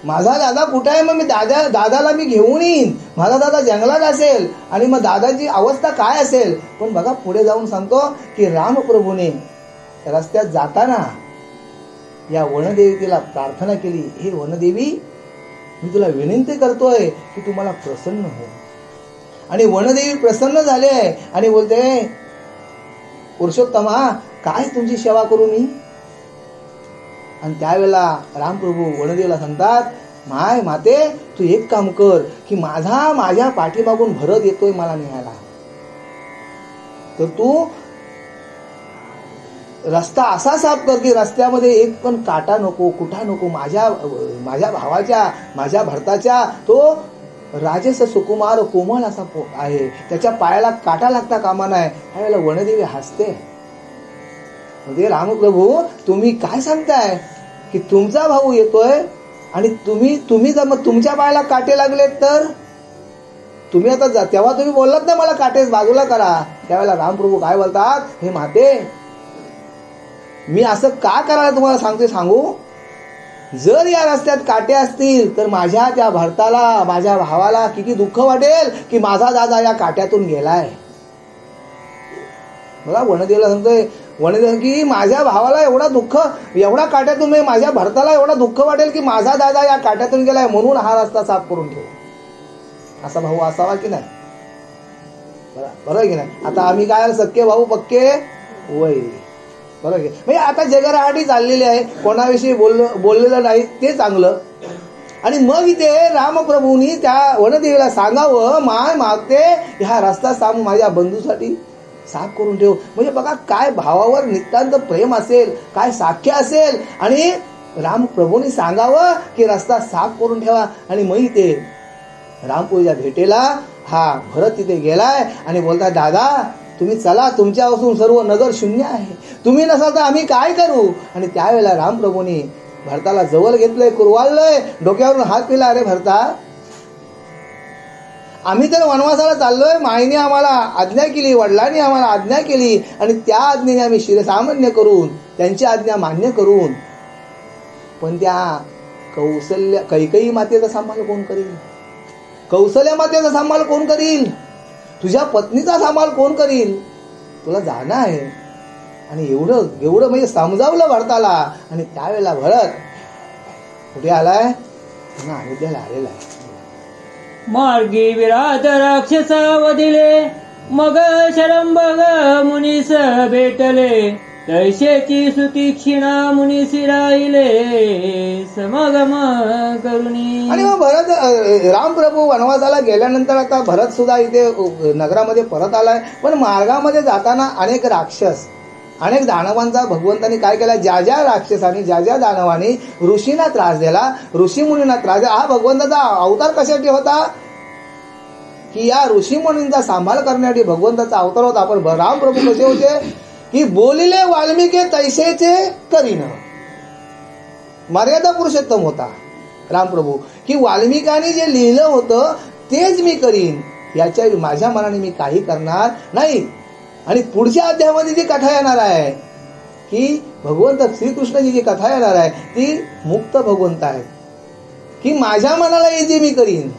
माझा दादा कुठे आहे, मग मी दादाला मी घेऊन येईन. माझा दादा जंगलात असेल आणि मग दादाची अवस्था काय असेल. पण बघा पुढे जाऊन सांगतो की रामप्रभूने रस्त्यात जाताना या वनदेवतेला प्रार्थना केली, हे वनदेवी मी तुला विनंती करतोय की तू मला प्रसन्न हो. आणि वनदेवी प्रसन्न झाले आणि बोलते, पुरुषोत्तमा काय तुमची सेवा करू मी. आणि त्यावेळेला रामप्रभू वनदेवला सांगतात, माय माते तू एक काम कर की माझ्या पाठीमागून भरत येतोय मला न्यायला, तर तू रस्ता असा साफ कर की रस्त्यामध्ये एक पण काटा नको, कुठा नको. माझ्या भावाच्या, माझ्या भरताच्या तो राजस सुकुमार कोमल असा आहे, त्याच्या पायाला काटा लागता कामा नाही. त्यावेळेला वनदेवी हसते. म्हणजे रामप्रभू तुम्ही काय सांगताय की तुमचा भाऊ येतोय आणि तुम्ही जर मग तुमच्या पायाला काटे लागले तर तुम्ही आता तेव्हा तुम्ही बोललात ना मला काटे बाजूला करा. त्यावेळेला रामप्रभू काय बोलतात, हे माते मी असं का करायला तुम्हाला सांगू. जर या रस्त्यात काटे असतील तर माझ्या त्या भरताला, माझ्या भावाला किती दुःख वाटेल की माझा दादा या काट्यातून गेलाय. बघा वनदेवला सांगतोय, वनदेव की माझ्या भावाला एवढा काट्यातून म्हणजे माझ्या भरताला एवढा दुःख वाटेल की माझा दादा या काट्यातून गेलाय, म्हणून हा रस्ता साफ करून ठेव. असा भाऊ असावा की नाही, बरोबर की नाही. आता आम्ही काय सख्खे भाऊ पक्के वय, बरोबर की. म्हणजे आता जगराहाटी चाललेली आहे, कोणाविषयी बोललेलं नाही ते चांगलं. आणि मग इथे रामप्रभूंनी त्या वनदेवीला सांगावं, माय मागते ह्या रस्ता साफ माझ्या बंधूसाठी साफ करून ठेव. म्हणजे बघा काय भावावर नितांत प्रेम असेल, काय साख्य असेल. आणि रामप्रभूंनी सांगावं की रस्ता साफ करून ठेवा. आणि मग इथे रामपूरच्या भेटेला हा भरत तिथे गेलाय आणि बोलतात, दादा तुम्ही चला, तुमच्यापासून सर्व नगर शून्य आहे, तुम्ही नसाल तर आम्ही काय करू. आणि त्यावेळेला रामप्रभूंनी भरताला जवळ घेतलंय, कुरवाळलंय, डोक्यावरून हात पिला, अरे भरता आम्ही तर वनवासाला चाललोय, माईने आम्हाला आज्ञा केली, वडिलांनी आम्हाला आज्ञा केली आणि त्या आज्ञेने आम्ही शिरसामान्य करून, त्यांची आज्ञा मान्य करून, पण त्या कैकेयी मातेचा सांभाळ कोण करील, कौशल्या मातेचा सांभाळ कोण करील, तुझ्या पत्नीचा सांभाळ कोण करील, तुला जाणं आहे. आणि एवढं म्हणजे समजावलं भरताला. आणि त्यावेळेला भरत कुठे आलाय, अयोध्येला आलेला आहे. मार्गी विराट राक्षसा वदिले, मग शरंभग मुनीस भेटले, तैशेची सुतीक्षिणा मुनीसी राहिले, समागम करुणी. आणि मग भरत रामप्रभू वनवासाला गेल्यानंतर आता भरत सुद्धा इथे नगरामध्ये परत आलाय. पण मार्गामध्ये जाताना अनेक राक्षस, अनेक दानवांचा भगवंतांनी काय केला, ज्या राक्षसांनी, ज्या दानवांनी ऋषींना त्रास दिला, ऋषी मुनींना त्रास दिला. हा भगवंताचा अवतार कशासाठी होता की या ऋषी मुनींचा सांभाळ करण्यासाठी भगवंताचा अवतार होता. पण रामप्रभू कसे होते की बोलिले वाल्मिके तैसेचे करीन, मर्यादा पुरुषोत्तम होता रामप्रभू, की वाल्मिकांनी जे लिहिलं होतं तेच मी करीन, याच्या माझ्या मनाने मी काही करणार नाही. आणि पुढच्या अध्यायामध्ये जी कथा येणार आहे की भगवंत श्रीकृष्णाची जी कथा येणार आहे ती मुक्त भगवंत आहे, की माझ्या मनाला हे जे मी करीन.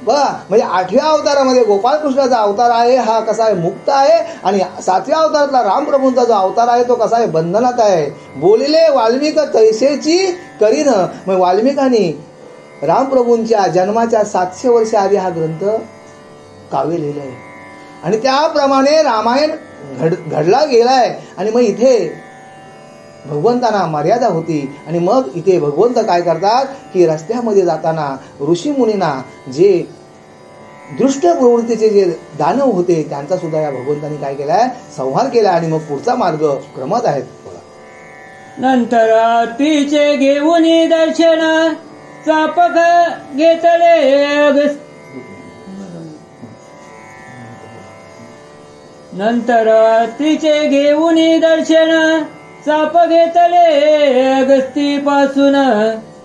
बघा म्हणजे 8व्या अवतारामध्ये गोपाळकृष्णाचा अवतार आहे, हा कसा आहे, मुक्त आहे. आणि 7व्या अवतारातला रामप्रभूंचा जो अवतार आहे तो कसा आहे, बंधनात आहे. बोलिले वाल्मिक तैसेची करीन. मग वाल्मिकांनी रामप्रभूंच्या जन्माच्या 700 वर्ष आधी हा ग्रंथ काव्य लिहिलं आहे आणि त्याप्रमाणे रामायण घडला गेलाय. आणि मग इथे भगवंतांना मर्यादा होती. आणि मग इथे भगवंत काय करतात की रस्त्यामध्ये जाताना ऋषी मुनींना जे दृष्ट प्रवृत्तीचे जे दानव होते त्यांचा सुद्धा या भगवंतांनी काय केलाय, संहार केला. आणि मग पुढचा मार्ग क्रमत आहेत. नंतर आरतीचे घेऊन दर्शन चापक घेतले, नंतर आरतीचे घेऊन दर्शन चाप घेतले, अगस्तीपासून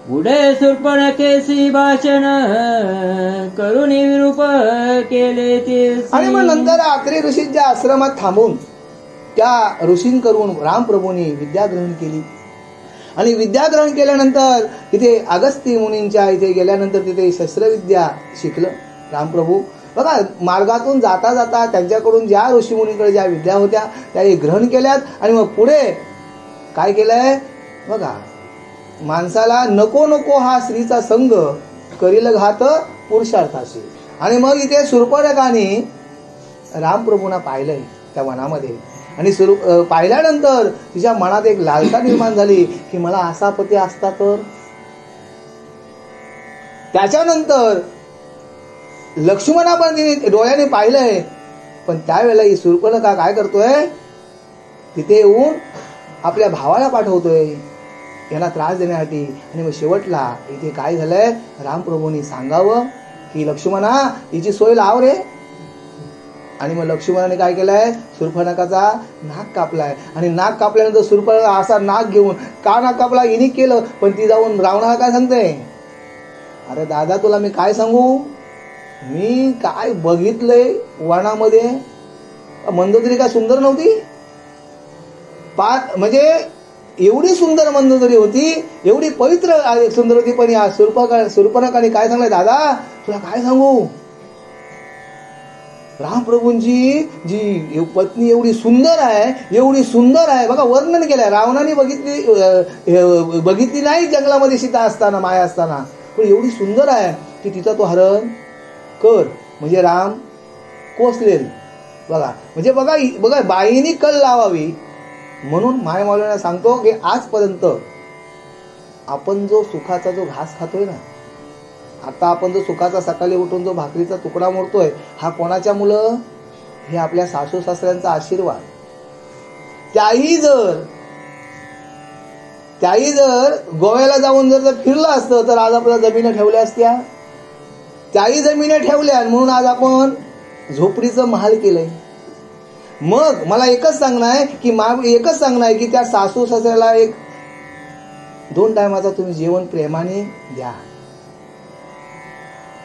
पुढे शूर्पणखेसी भाषण करून विरूप केले ते. आणि मग नंतर आत्री ऋषींच्या आश्रमात थांबून त्या ऋषींकडून रामप्रभूंनी विद्या ग्रहण केली. आणि विद्या ग्रहण केल्यानंतर इथे अगस्ती मुनींच्या इथे गेल्यानंतर तिथे शस्त्रविद्या शिकलं रामप्रभू. बघा, मार्गातून जाता जाता त्यांच्याकडून ज्या ऋषीमुनींकडे ज्या विद्या होत्या त्या ग्रहण केल्यात. आणि मग पुढे काय केलंय बघा, माणसाला नको नको हा स्त्रीचा संग करील घात पुरुषार्थाशी. आणि मग इथे शूर्पणखाने रामप्रभूंना पाहिलंय त्या वनामध्ये. आणि पाहिल्यानंतर तिच्या मनात एक लालसा निर्माण झाली की मला असा पती असता तर. त्याच्यानंतर लक्ष्मणा पण तिने डोळ्याने पाहिलंय. पण त्यावेळेला ही शूर्पणखा काय करतोय, तिथे येऊन आपल्या भावाला पाठवतोय याला त्रास देण्यासाठी. आणि मग शेवटला इथे काय झालंय, रामप्रभूंनी सांगावं की लक्ष्मणा हिची सोय लाव रे. आणि मग लक्ष्मणाने काय केलंय, शूर्पणखाचा नाक कापलाय. आणि नाक कापल्यानंतर शूर्पणखा असा नाक घेऊन का नाक कापला हिने केलं. पण ती जाऊन रावणाला काय सांगते, अरे दादा तुला मी काय सांगू, मी काय बघितलंय वनामध्ये, मंदोदरी काय सुंदर नव्हती. म्हणजे एवढी सुंदर मंदोदरी होती, एवढी पवित्र सुंदर होती. पण या शूर्पणखाने काय सांगलंय, दादा तुला काय सांगू, रामप्रभूंची जी पत्नी एवढी सुंदर आहे, एवढी सुंदर आहे. बघा वर्णन केलंय. रावणाने बघितली नाही जंगलामध्ये सीता असताना, माया असताना, पण एवढी सुंदर आहे की तिचा तो हरण कर म्हणजे राम कोसलेल. बघा म्हणजे बघा बाईनी कल लावावी. म्हणून माय माऊलींना सांगतो की आजपर्यंत आपण जो सुखाचा जो घास खातोय ना, आता आपण जो सुखाचा सकाळी उठून जो भाकरीचा तुकडा मोडतोय, हा कोणाच्या मुलं, हे आपल्या सासू सासऱ्यांचा आशीर्वाद. त्याही जर गोव्याला जाऊन जर फिरलं असतं तर आज आपल्याला जमिनी ठेवल्या असत्या. त्याही जमिनी ठेवल्या म्हणून आज आपण झोपडीचं महाल केलंय. मग मला एकच सांगणं आहे की त्या सासू सासऱ्याला 2 टायमाचा तुम्ही जेवण प्रेमाने द्या.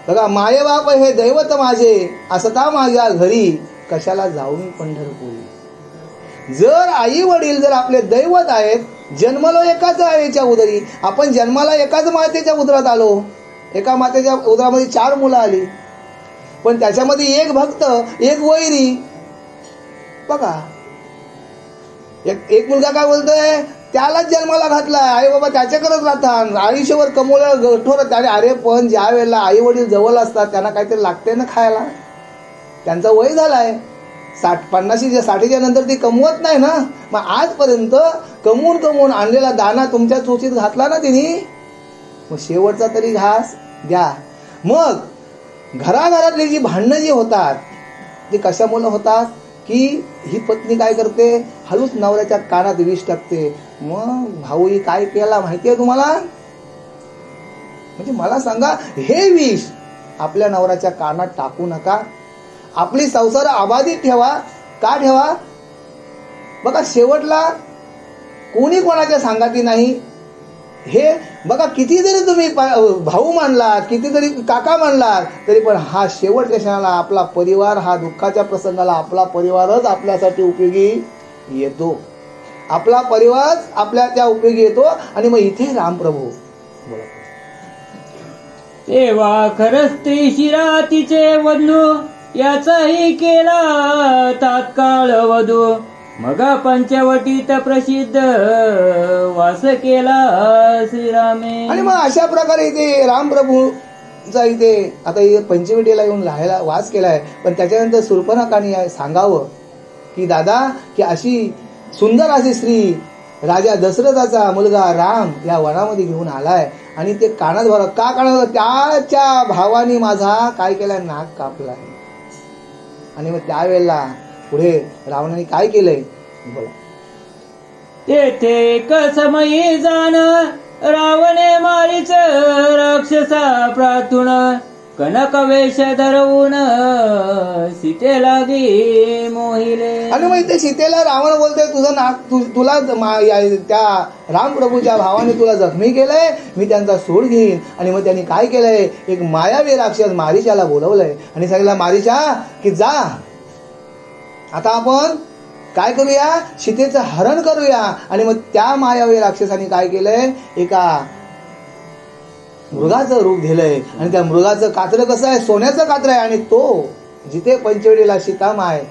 बघा, माये बाप हे दैवत माझे असता माझ्या घरी, कशाला जाऊ मी पंढरपुरी. जर आई वडील जर आपले दैवत आहेत, जन्मलो एकाच आईच्या उदरी, आपण जन्माला एकाच मातेच्या उदरात आलो, एका मातेच्या उदरामध्ये 4 मुलं आली, पण त्याच्यामध्ये 1 भक्त 1 वैरी. बघा, एक मुलगा काय बोलतोय, त्यालाच जन्माला घातलाय, आई बाबा त्याच्याकडेच राहतात, आयुष्यभर कमवलं गठोर त्याने. अरे पण ज्या वेळेला आई वडील जवळ असतात त्यांना काहीतरी लागतंय ना खायला. त्यांचा वय झालाय 50-60च्या नंतर ती कमवत नाही ना. मग आजपर्यंत कमवून आणलेला दाना तुमच्या चोचीत घातला ना तिने, मग शेवटचा तरी घास द्या. मग घराघरातली जी भांडणं जी होतात ती कशामुळे होतात की ही पत्नी काय करते, हळूच नवऱ्याच्या कानात विष टाकते. मग भाऊ ही काय केला माहितीये तुम्हाला, म्हणजे मला सांगा, हे विष आपल्या नवऱ्याच्या कानात टाकू नका. आपली संसार अबाधित ठेवा. का ठेवा, बघा शेवटला कोणी कोणाच्या सांगाती नाही. हे बघा, किती जरी तुम्ही भाऊ मानलात, किती जरी काका मानलात, तरी पण हा शेवटच्या क्षणाला आपला परिवार, हा दुःखाच्या प्रसंगाला आपला परिवारच आपल्यासाठी उपयोगी येतो. आपला परिवार आपल्या त्या उपयोगी येतो. आणि मग इथे रामप्रभू बोला, तेव्हा खरंच ते शिरा तिचे वधू, याचाही केला तात्काळ वधू. मग पंचवटीत प्रसिद्ध वास केला श्रीरामे. आणि मग अशा प्रकारे इथे रामप्रभूचा इथे आता पंचवटीला येऊन राहायला वास केलाय. पण त्याच्यानंतर शूर्पणखाने सांगावं की दादा, की अशी सुंदर अशी स्त्री राजा दशरथाचा मुलगा राम या वनामध्ये घेऊन आलाय. आणि ते कानात भर का कानात, त्याच्या भावाने माझा काय केलाय, नाक कापलाय. आणि मग त्यावेळेला पुढे रावणाने काय केलंय बोला, तेथे कसमयी जाण रावणे मारीच राक्षसा प्रातून. कनक वेश धरवून सीते लागी मोहिले. आणि मग ते सीतेला रावण बोलतोय, तुझं नाक तुला त्या रामप्रभूच्या भावाने तुला जखमी केलंय, मी त्यांचा सूड घेईन. आणि मग त्यांनी काय केलंय, एक मायावी राक्षस मारीचाला बोलवलंय आणि सांगितलं, मारीचा की जा, आता आपण काय करूया, सीतेचं हरण करूया. आणि मग त्या मायावी राक्षसाने काय केलंय, एका मृगाचं रूप दिलंय. आणि त्या मृगाचं कात्र कसं आहे, सोन्याचं कात्र आहे. आणि तो जिथे पंचवडीला सीतामाय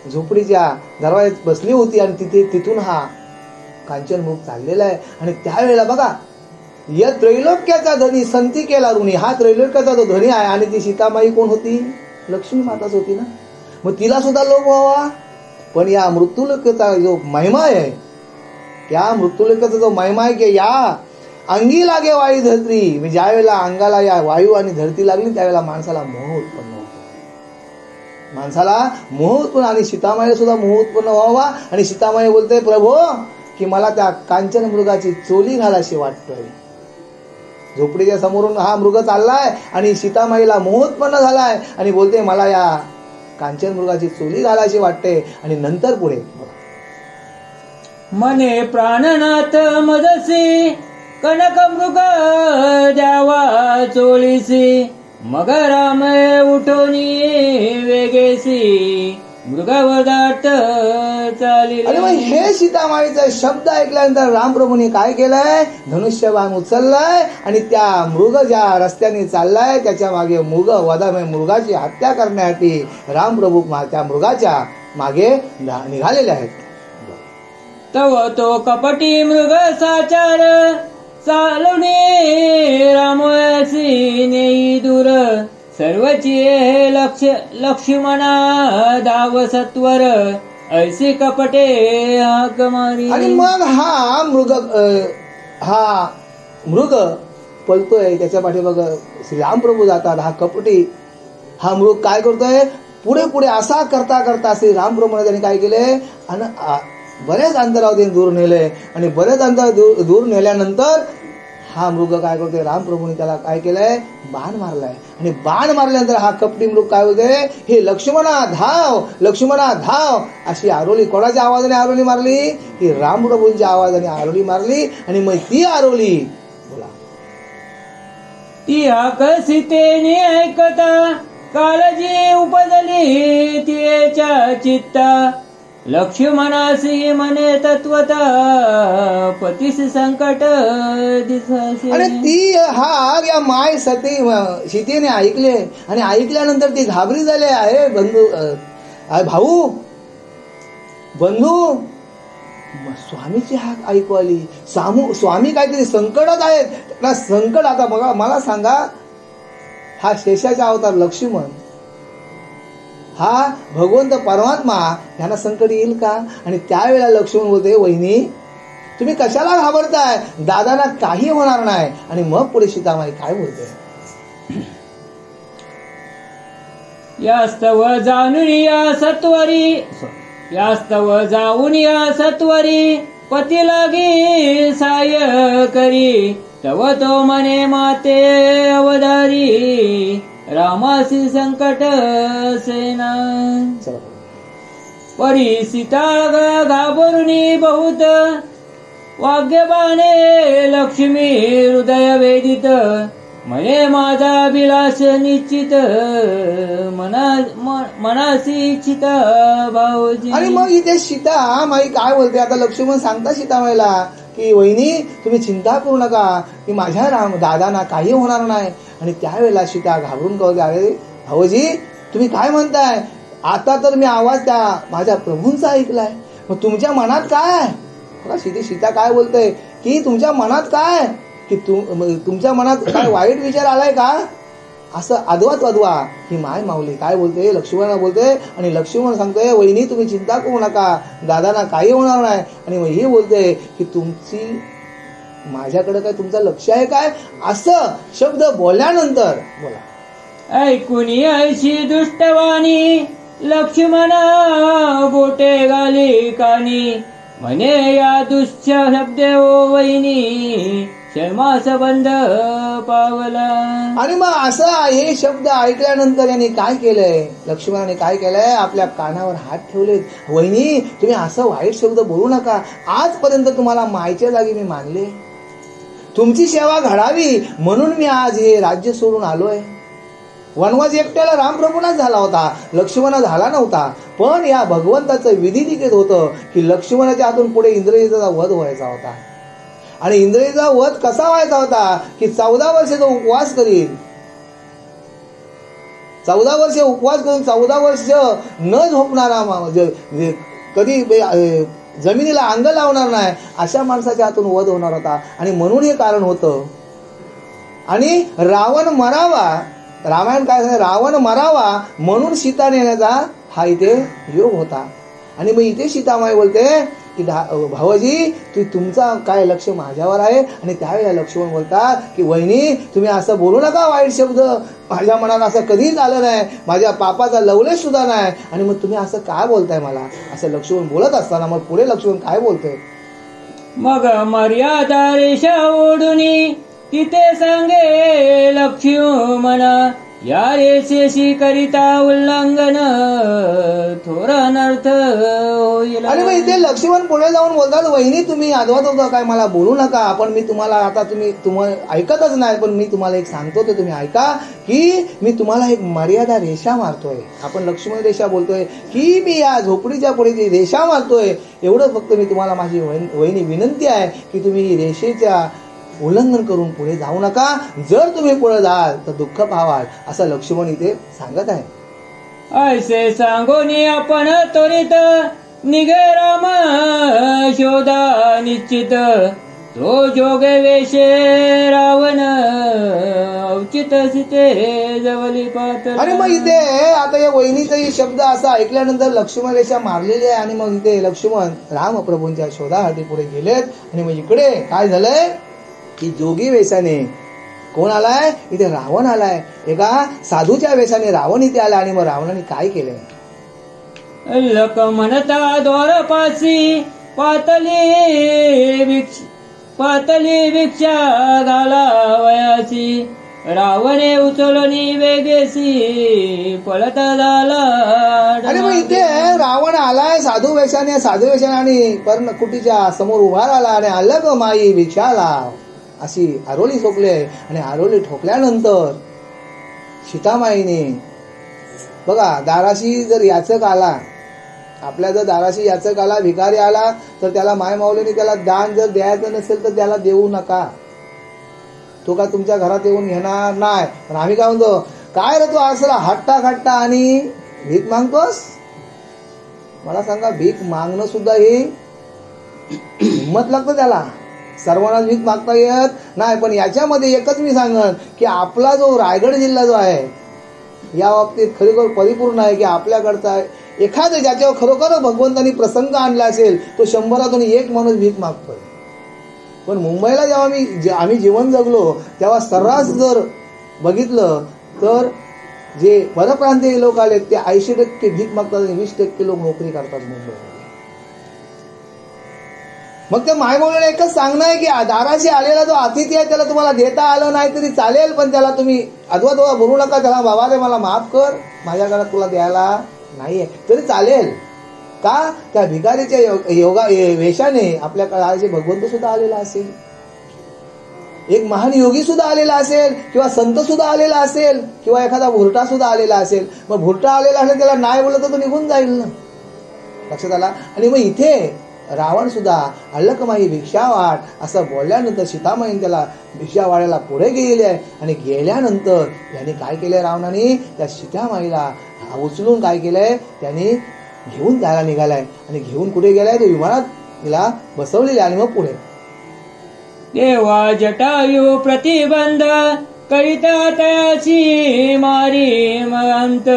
झोपडीच्या दरवाज्यात बसली होती आणि तिथून हा कांचन मृग चाललेला आहे. आणि त्यावेळेला बघा, या त्रैलोक्याचा धनी संती केला ऋणी, हा त्रैलोक्याचा जो धनी आहे. आणि ती सीतामाई कोण होती, लक्ष्मी माताच होती ना. मग तिला सुद्धा लोभ व्हावा. पण या मृत्यूलोकाचा जो महिमा आहे, त्या मृत्यूलोकाचा जो महिमा आहे की या अंगी लागे वायू धरती, म्हणजे ज्या वेळेला अंगाला या वायू आणि धरती लागली त्यावेळेला माणसाला मोह उत्पन्न होतो. माणसाला मोह उत्पन्न, आणि सीतामाईला सुद्धा मोह उत्पन्न व्हावा. आणि सीतामाई बोलते, प्रभू की मला त्या कांचन मृगाची चोली घालाशी वाटतोय. झोपडीच्या समोरून हा मृग चाललाय आणि सीतामाईला मोह उत्पन्न झालाय आणि बोलते मला या कांचन मृगाची चोली घालायची वाटते. आणि नंतर पुढे मने प्राणनाथ मदसी कनक मृग द्यावा चोळीसी, मग राम उठोनी वेगेसी मृगवदाट चालिले. आणि मग हे सीतामाईचा शब्द ऐकल्यानंतर रामप्रभूंनी काय केलंय, धनुष्यबाण उचललाय आणि त्या मृग ज्या रस्त्याने चाललाय त्याच्या मागे मृगाची हत्या करण्यासाठी रामप्रभू त्या मृगाच्या मागे निघालेले आहेत. तव तो कपटी मृग साचार चालवणे रामसी नेई दूर, सर्वची लक्ष्मणा धाव सत्वर, ऐसी कपटे हाक मारी. आणि मग हा मृग पळतोय, त्याच्या पाठीमाग श्रीरामप्रभू जातात. हा कपटी हा मृग काय करतोय, पुढे पुढे असा करता करता श्रीरामप्रभूने त्यांनी काय केलंय, आणि बऱ्याच अंतरावर त्यांनी दूर नेलंय. आणि बरेच अंतर दूर नेल्यानंतर हा मृग काय करतोय, रामप्रभूने त्याला काय केलंय, बाण मारलाय. आणि बाण मारल्यानंतर हा कपटी मृग काय होते, हे लक्ष्मणा धाव, लक्ष्मणा धाव अशी आरोली कोणाच्या आवाजाने आरोली मारली, ही रामप्रभूंच्या आवाजाने आरोली मारली. आणि मग ती आरोली बोला, ती हाक सीतेने ऐकता काळजी उपजली तिच्या चित्ता, लक्ष्मणासी मने तत्वता पतीस संकट दिसासे. आणि ती हाक या माय सीतेने ऐकले आणि ऐकल्यानंतर ती घाबरी झाली आहे. भाऊ बंधू, स्वामीची हाक ऐकू आली. स्वामी काहीतरी संकटात आहेत, त्यांना संकट. आता मला सांगा, हा शेषाचा अवतार लक्ष्मण, हा भगवंत परमात्मा, यांना संकट येईल का? आणि त्यावेळेला लक्ष्मण बोलते, वहिनी तुम्ही कशाला घाबरताय, दादांना काही होणार नाही. आणि मग पुढे सीतामाई काय बोलते, यास्तव जाऊन या सत्वरी पती लागी साय करी, तव तो मने माते अवधारी, रामासी संकट सेना. परी सीता घाबरुनी बहुत, वाग्यबाणे लक्ष्मी हृदय वेदित, मने माझा विलास निश्चित, मनासी इच्छित भाऊजी. आणि मग इथे सीता माई काय बोलते, आता लक्ष्मण सांगता सीतामाईला की वहिनी तुम्ही चिंता करू नका, की माझ्या दादांना काही होणार नाही. आणि त्यावेळेला सीता घाबरून कळते, अरे भाऊजी तुम्ही काय म्हणताय, आता तर मी आवाज त्या माझ्या प्रभूंचा ऐकलाय, मग तुमच्या मनात काय आहे. बघा सीता काय बोलते की तुमच्या मनात काय, की तुमच्या मनात काय वाईट विचार आलाय का, असं अद्वा ही माय माऊली काय बोलते, लक्ष्मणाला बोलते. आणि लक्ष्मण सांगतोय, वहिनी तुम्ही चिंता करू नका, दादांना काही होणार नाही. आणि मग ही बोलते की तुमची माझ्याकडे काय तुमचं लक्ष आहे काय, असं शब्द बोलल्यानंतर बोला, ऐकुनी ऐशी दुष्टवाणी लक्ष्मणा बोटे घाली कानी, म्हणे या दुष्शब्दे ओ वहिनी शर्मास बंद पावला. आणि मग असं हे शब्द ऐकल्यानंतर यांनी काय केलंय, लक्ष्मणाने काय केलंय, आपल्या कानावर हात ठेवलेत. वहिनी तुम्ही असं वाईट शब्द बोलू नका, आजपर्यंत तुम्हाला मायच्या जागी मी मानले, तुमची सेवा घडावी म्हणून मी आज हे राज्य सोडून आलोय. वनवास एकट्याला रामप्रभूंनाच झाला होता, लक्ष्मण झाला नव्हता. पण या भगवंताचं विधिनिकेत होतं की लक्ष्मणाच्या हातून पुढे इंद्रजिताचा वध व्हायचा होता. आणि इंद्रजिताचा वध कसा व्हायचा होता की 14 वर्ष जो उपवास करील, 14 वर्ष उपवास करून 14 वर्ष न झोपणारा, कधी जमिनीला अंग लावणार नाही, अशा माणसाच्या हातून वध होणार होता. आणि म्हणून हे कारण होतं. आणि रावण मरावा, रामायण काय सांगते, रावण मरावा म्हणून सीता नेण्याचा हा इथे योग होता. आणि मग इथे सीतामाई बोलते की भावाजी तुमचा काय लक्ष माझ्यावर आहे. आणि त्यावेळेला लक्ष्मण बोलतात की वहिनी तुम्ही असं बोलू नका, वाईट शब्द माझ्या मनात असं कधीच आलं नाही, माझ्या पापाचा लवलेश सुद्धा नाही. आणि मग तुम्ही असं काय बोलताय मला, असं लक्ष्मण बोलत असताना मग पुढे लक्ष्मण काय बोलतोय, मग मर्यादा रेषा ओढुनी तिथे सांगे लक्ष्मणा, या रेषेशी करिता उल्लंघन थोर अनर्थ होईल. आणि मग इथे लक्ष्मण पुढे जाऊन बोलतात वहिनी तुम्ही आदवत होता काय, मला बोलू नका. पण मी तुम्हाला आता तुम्हाला ऐकतच नाही, पण मी तुम्हाला एक सांगतो ते तुम्ही ऐका की मी तुम्हाला एक मर्यादा रेषा मारतोय. आपण लक्ष्मण रेषा बोलतोय की मी या झोपडीच्या पुढे जी रेषा मारतोय, एवढं फक्त मी तुम्हाला माझी वहिनी विनंती आहे की तुम्ही रेषेच्या उल्लंघन करून पुढे जाऊ नका. जर तुम्ही पुढे जाल तर दुःख पावाल, असं लक्ष्मण इथे सांगत आहे. ऐसे सांगोनी आपण त्वरित निघे राम शोधा निश्चित, तो जोगे वेशे रावण औचित सीते जवली पातळ. आणि मग इथे आता या वहिनीचा शब्द असा ऐकल्यानंतर लक्ष्मण रेषा मारलेली आहे. आणि मग इथे लक्ष्मण रामप्रभूंच्या शोधासाठी पुढे गेलेत. आणि मग इकडे काय झालंय की जोगी वेशाने कोण आलाय, इथे रावण आलाय. एका साधूच्या वेशाने रावण इथे आला. आणि मग रावणाने काय केलंय, लक म्हणता द्वारपासी पातली भिक्षा घालावयाची, रावणे उचलणी वेगेसी पळत झाला. आणि मग इथे रावण आलाय साधू वेशाने आणि पर्णकुटीच्या समोर उभा राहिला. आणि आलं ग माई भिक्षा लाव अशी आरोली ठोकले. आणि आरोली ठोकल्यानंतर सीतामाईने बघा, दाराशी जर याचक आला, आपल्या जर दाराशी याचक आला, भिकारी आला, तर त्याला माय माऊलीने त्याला दान जर द्यायचं नसेल तर त्याला देऊ नका. तो का तुमच्या घरात येऊन घेणार नाही. पण आम्ही काय म्हणतो, काय रे तू असला हट्टा खट्टा आणि भीक मागतोस. मला सांगा, भीक मागणं सुद्धा ही हिंमत लागतं त्याला. सर्वांनाच भीक मागता येत नाही. पण याच्यामध्ये एकच मी सांगन की आपला जो रायगड जिल्हा जो आहे या बाबतीत खरोखर परिपूर्ण आहे की आपल्याकडचा एखादं ज्याच्यावर खरोखर भगवंतांनी प्रसंग आणला असेल तो 100तून 1 माणूस भीक मागतोय. पण मुंबईला जेव्हा आम्ही जीवन जगलो तेव्हा सर्रास जर बघितलं तर जे परप्रांतीय लोक आले ते 80% भीक मागतात आणि 20% लोक नोकरी करतात मुंबईमध्ये. मग त्या मायमौलीने एकच सांगणं आहे की दाराशी आलेला जो अतिथी आहे त्याला तुम्हाला देता आलं नाही तरी चालेल, पण त्याला तुम्ही अद्वैत बोलू नका. त्याला बाबा रे मला माफ कर, माझ्याकडे तुला द्यायला नाहीये तरी चालेल. का त्या भिकारीच्या योगा वेशाने आपल्या काळाचे भगवंत सुद्धा आलेला असेल, एक महान योगी सुद्धा आलेला असेल, किंवा संत सुद्धा आलेला असेल, किंवा एखादा भुरटा सुद्धा आलेला असेल. मग भुरटा आलेला असेल त्याला नाही बोलत तर तो निघून जाईल ना. लक्षात आला. आणि मग इथे रावण सुद्धा अल्लकमाई भिक्षा वाट असं बोलल्यानंतर सीतामाईने त्याला भिक्षा वाढायला पुढे गेलेले आहे. आणि गेल्यानंतर यांनी काय केलंय, रावणाने त्या सीतामाईला उचलून काय केलंय, त्यांनी घेऊन जायला निघालाय. आणि घेऊन कुठे गेलाय, तो विमानात तिला बसवलेले. आणि मग पुढे देवा जटायू प्रतिबंध करिता तयाची मारी मंत,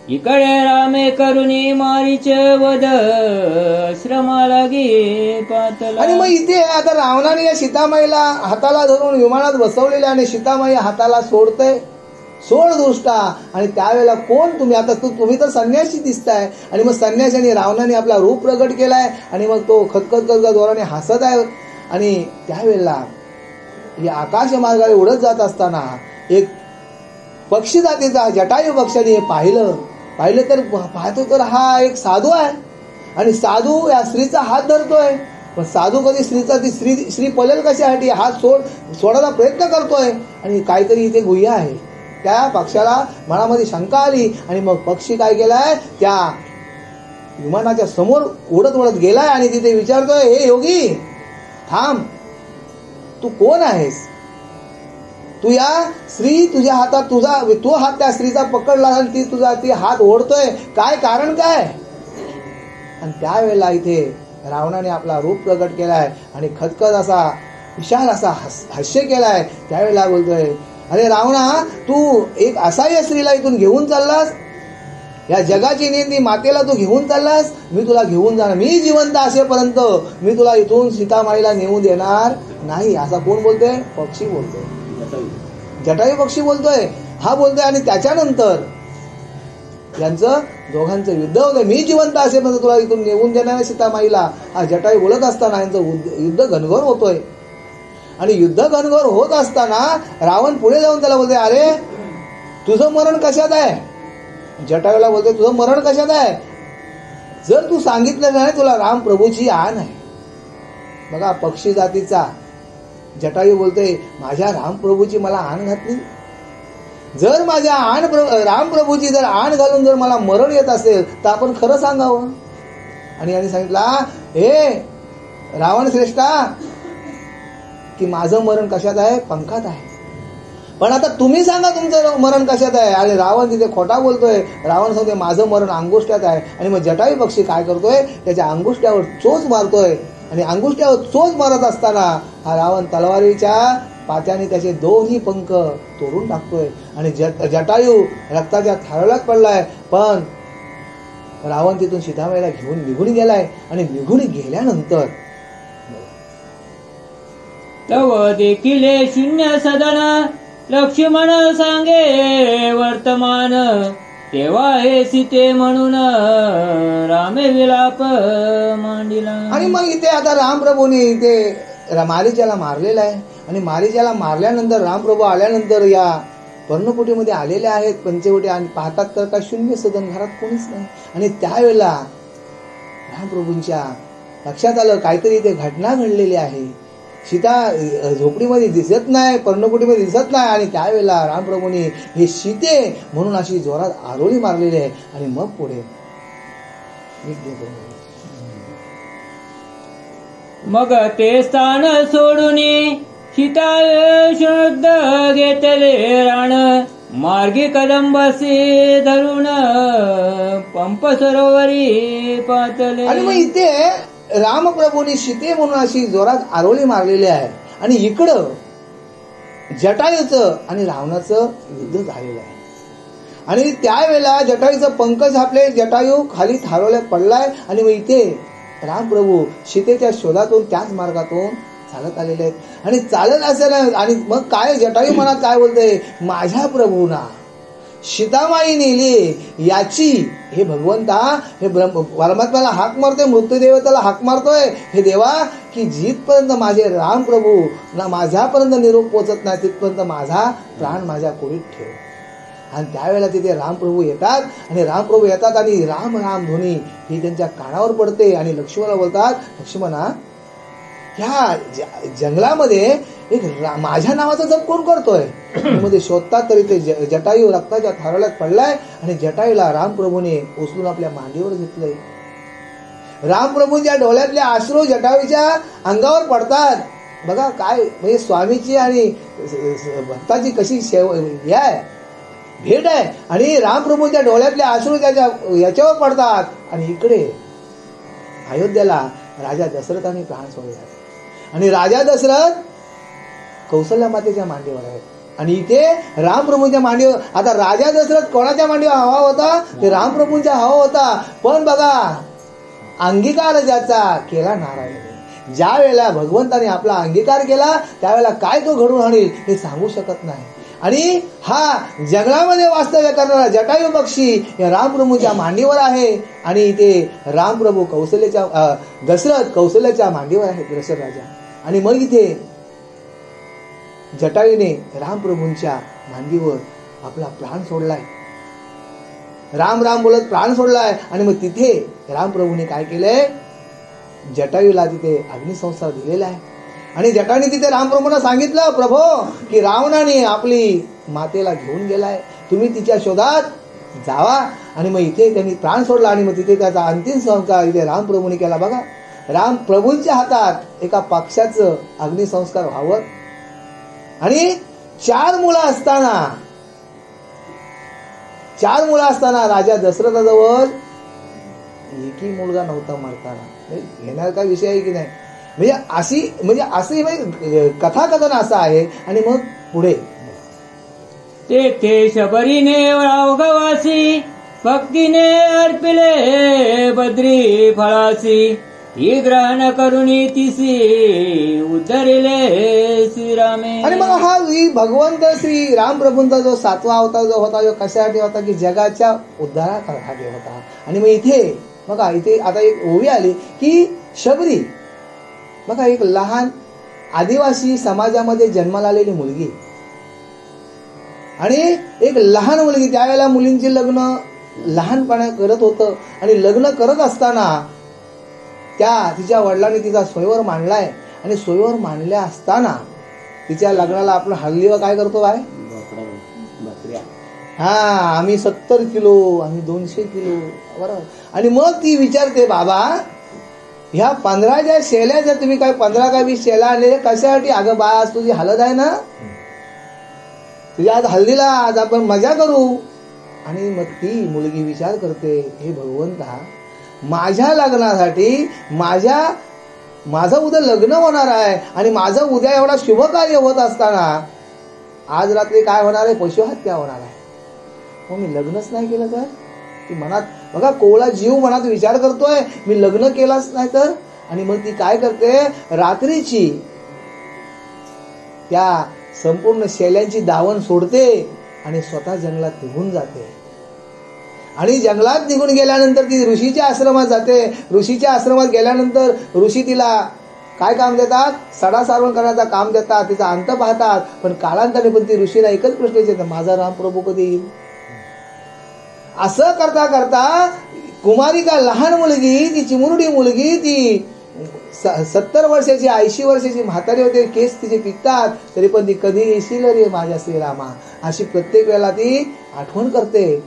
इकडे रामे करुणी मारीच वध श्रमा लागे पातला. आणि मग इथे आता रावणाने या सीतामाईला हाताला धरून विमानात बसवलेले आणि सीतामाई हाताला सोडते, सोड दृष्टा. आणि त्यावेळेला कोण तुम्ही, आता तुम्ही तर संन्यासी दिसताय. आणि मग संन्याशाने रावणाने आपला रूप प्रगट केलाय. आणि मग तो खतखत जोराने हसत आहे. आणि त्यावेळेला या आकाश मार्गाने उडत जात असताना एक पक्षी जातीचा जटायू पक्षाने पाहिलं तर पाहतो तर हा एक साधू आहे. आणि साधू या स्त्रीचा हात धरतोय. पण साधू कधी ती स्त्री पळेल कशासाठी, हात सोडायचा प्रयत्न करतोय. आणि काहीतरी इथे गुह्य आहे. त्या पक्षाला मनामध्ये शंका आली आणि मग पक्षी काय केलाय, त्या विमानाच्या समोर उडत उडत गेलाय आणि तिथे विचारतोय, हे योगी थांब, तू कोण आहेस? तू या स्त्री तुझ्या हातात, तो हात त्या स्त्रीचा पकडला आणि ती हात ओढतोय, काय कारण काय? आणि त्यावेळेला इथे रावणाने आपला रूप प्रकट केलाय आणि खदखद असा विशाल असा हास्य केलाय. त्यावेळेला बोलतोय, अरे रावणा, तू एक असहाय्य स्त्रीला इथून घेऊन चाललास, या जगाची नेंदी मातेला तू घेऊन चाललास, मी तुला घेऊन जाणार, मी जिवंत असेपर्यंत मी तुला इथून सीतामाईला नेऊन देणार नाही. असा कोण बोलतोय? पक्षी बोलतोय, जटायू पक्षी बोलतोय, हा बोलतोय. आणि त्याच्यानंतर यांचं दोघांचं युद्ध होतंय, मी जिवंत असेपर्यंत तुला इथून नेऊन देणार नाही सीतामाईला, हा जटायू बोलत असताना यांचं युद्ध घनघोर होतोय. आणि युद्ध घनघोर होत असताना रावण पुढे जाऊन त्याला बोलतोय, अरे तुझं मरण कशात आहे? जटायूला बोलतोय, तुझं मरण कशात आहे? जर तू सांगितलं नाही तुला राम प्रभूची आण आहे. बघा पक्षी जातीचा जटायू बोलतोय, माझ्या रामप्रभूची मला आण घातली, जर माझ्या रामप्रभूची जर आण घालून जर मला मरण येत असेल तर आपण खरं सांगावं. आणि यांनी सांगितला, हे रावण श्रेष्ठा, की माझं मरण कशात आहे? पंखात आहे. पण आता तुम्ही सांगा तुमचं मरण कशात आहे? आणि रावण तिथे खोटा बोलतोय. रावण सांगतोय, माझं मरण अंगुष्ट्यात आहे. आणि मग जटायू पक्षी काय करतोय, त्याच्या अंगुष्ट्यावर चोच मारतोय. आणि अंगुष्ट्यावर चोच मारत असताना हा रावण तलवारीच्या पात्याने त्याचे दोन्ही पंख तोडून टाकतोय. आणि जटायू रक्ताच्या थारोळ्यात पडलाय. पण रावण तिथून सीतामाईला घेऊन निघून गेलाय. आणि निघून गेल्यानंतर तव देखील शून्य सदन लक्ष्मण सांगे वर्तमान, तेव्हा हे सीते म्हणून रामे विलाप मांडिला. आणि मग इथे आता रामप्रभूने इथे मारीच्याला मारलेला आहे. आणि मारीच्याला मारल्यानंतर रामप्रभू आल्यानंतर या पर्णकुटीमध्ये आलेले आहेत पंचवटी. आणि पाहतात तर का शून्य सदन, घरात कोणीच नाही. आणि त्यावेळेला रामप्रभूंच्या लक्षात आलं काहीतरी इथे घटना घडलेली आहे. सीता झोपडीमध्ये दिसत नाही, पर्णकुटीमध्ये दिसत नाही. आणि त्यावेळेला रामप्रभूंनी हे सीते म्हणून अशी जोरात आरोळी मारलेली आहे. आणि मग पुढे मग ते स्थान सोडून सीता शुद्ध घेतले राण, मार्गी कदंबसी धरून पंप सरोवरी पातले. आणि मग इथे रामप्रभूंनी सीते म्हणून अशी जोरात आरोळी मारलेली आहे. आणि इकडं जटायूचं आणि रावणाचं युद्ध झालेलं आहे. आणि त्यावेळेला जटायूचं पंख झापले, जटायू खाली थारोळ्यात पडलाय. आणि मग इथे रामप्रभू सीतेच्या शोधातून त्याच मार्गातून चालत आलेले आहेत. आणि चालत असेल आणि मग काय जटायू मनात काय बोलतोय, माझ्या प्रभूना सीतामाई नेली याची, हे भगवंता, हे परमात्म्याला हाक मारतोय, मृत्यूदेवताला हाक मारतोय, हे देवा, की जिथपर्यंत माझे रामप्रभू ना माझ्यापर्यंत निरोप पोचत नाही तिथपर्यंत माझा प्राण माझ्या कोळीत ठेव. आणि त्यावेळेला तिथे रामप्रभू येतात. आणि रामप्रभू येतात आणि राम राम ध्वनी ही त्यांच्या कानावर पडते. आणि लक्ष्मणाला बोलतात, लक्ष्मणा, ह्या जंगलामध्ये एक माझ्या नावाचा जप कोण करतोय? मध्ये शोधतात तरी ते जटायू रक्ताच्या थारोळ्यात पडलाय. आणि जटायूला रामप्रभूने उचलून आपल्या मांडीवर घेतलंय. रामप्रभूंच्या डोळ्यातले अश्रू जटायूच्या अंगावर पडतात. बघा काय म्हणजे स्वामीची आणि भक्ताची कशी हे आहे, भेट आहे. आणि रामप्रभूंच्या डोळ्यातले अश्रू त्याच्या याच्यावर पडतात. आणि इकडे अयोध्येला राजा दशरथाने प्राण सोडले. आणि राजा दशरथ कौशल्या मातेच्या मांडीवर आहेत. आणि इथे रामप्रभूंच्या मांडीवर, आता राजा दशरथ कोणाच्या मांडीवर हवा होता? ते रामप्रभूंचा हवा होता. पण बघा अंगीकार ज्याचा केला नारायण, ज्या वेळेला भगवंताने आपला अंगीकार केला त्यावेळेला काय तो घडून आणेल हे सांगू शकत नाही. आणि हा जंगलामध्ये वास्तव्य करणारा जटायू पक्षी या रामप्रभूंच्या मांडीवर आहे. आणि इथे रामप्रभू दशरथ कौशल्याच्या मांडीवर आहे, दशरथ राजा. आणि मग इथे जटायूने रामप्रभूंच्या मांडीवर आपला प्राण सोडलाय, राम राम बोलत प्राण सोडलाय. आणि मग तिथे रामप्रभूने काय केलंय, जटायूला तिथे अग्निसंस्कार दिलेला आहे. आणि जटायूने तिथे रामप्रभूंना सांगितलं, प्रभो, की रावणाने आपली मातेला घेऊन गेलाय, तुम्ही तिच्या शोधात जावा. आणि मग इथे त्यांनी प्राण सोडला आणि मग तिथे त्याचा अंतिम संस्कार इथे रामप्रभूंनी केला. बघा, रामप्रभूंच्या हातात एका पक्षाचं अग्निसंस्कार व्हावं. आणि 4 मुलं असताना राजा दशरथाजवळ एकही मुलगा नव्हता मरताना. घेणार काय विषय आहे की नाही. म्हणजे अशी कथाकथन असं आहे. आणि मग पुढे तेथे शबरीने अवघवासी भक्तीने अर्पिले बद्री फळासी, ही ग्रहण करुणी तिसी उद्धरिले श्रीरामे. आणि मग हा भगवंत श्री रामप्रभूंचा जो 7वा अवतार जो होता, जो कशासाठी होता की जगाच्या उद्धारासाठी होता. आणि मग इथे बघा, इथे आता एक ओवी आली की शबरी, बघा, एक लहान आदिवासी समाजामध्ये जन्माला आलेली मुलगी आणि एक लहान मुलगी. त्यावेळेला मुलींची लग्न लहानपणा करत होतं. आणि लग्न करत असताना तिच्या वडिलांनी तिचा स्वयंवर मांडलाय. आणि स्वयंवर मांडल्या असताना तिच्या लग्नाला आपण हल्लीवर काय करतो आहे, आम्ही 70 किलो, आम्ही 200 किलो, बरोबर. आणि मग ती विचारते, बाबा ह्या 15 ज्या शेल्या, जर तुम्ही काय 15 का 20 शेला आणले कशासाठी. अगं बा, आज तुझी हालत आहे ना, तुझ्या आज हल्दीला, आज आपण मजा करू. आणि मग ती मुलगी विचार करते, हे भगवंता, माझ्या लग्नासाठी माझं उद्या लग्न होणार आहे आणि माझं उद्या एवढा शुभ कार्य होत असताना आज रात्री काय होणार आहे, पशुहत्या होणार आहे. मग मी लग्नच नाही केलं तर. ती मनात बघा, कोवळा जीव मनात विचार करतोय, मी लग्न केलाच नाही तर. आणि मग ती काय करते, रात्रीची त्या संपूर्ण शेल्यांची दावण सोडते आणि स्वतः जंगलात निघून जाते. आणि जंगलात निघून गेल्यानंतर ती ऋषीच्या आश्रमात जाते. ऋषीच्या आश्रमात गेल्यानंतर ऋषी तिला काय काम देतात, सडा सारवण करण्याचं काम देतात, तिचा अंत पाहतात. पण कालांतराने पण ती ऋषीला एकच प्रश्न विचारते, माझा रामप्रभू कधी येईल. असं करता करता कुमारिका लहान मुलगी, ती चिमुरडी मुलगी, ती 70 वर्षाची 80 वर्षाची म्हातारी होते, केस तिचे पिकतात, तरी पण ती कधी येशील रे माझ्या श्रीरामा, अशी प्रत्येक वेळेला ती आठवण करते.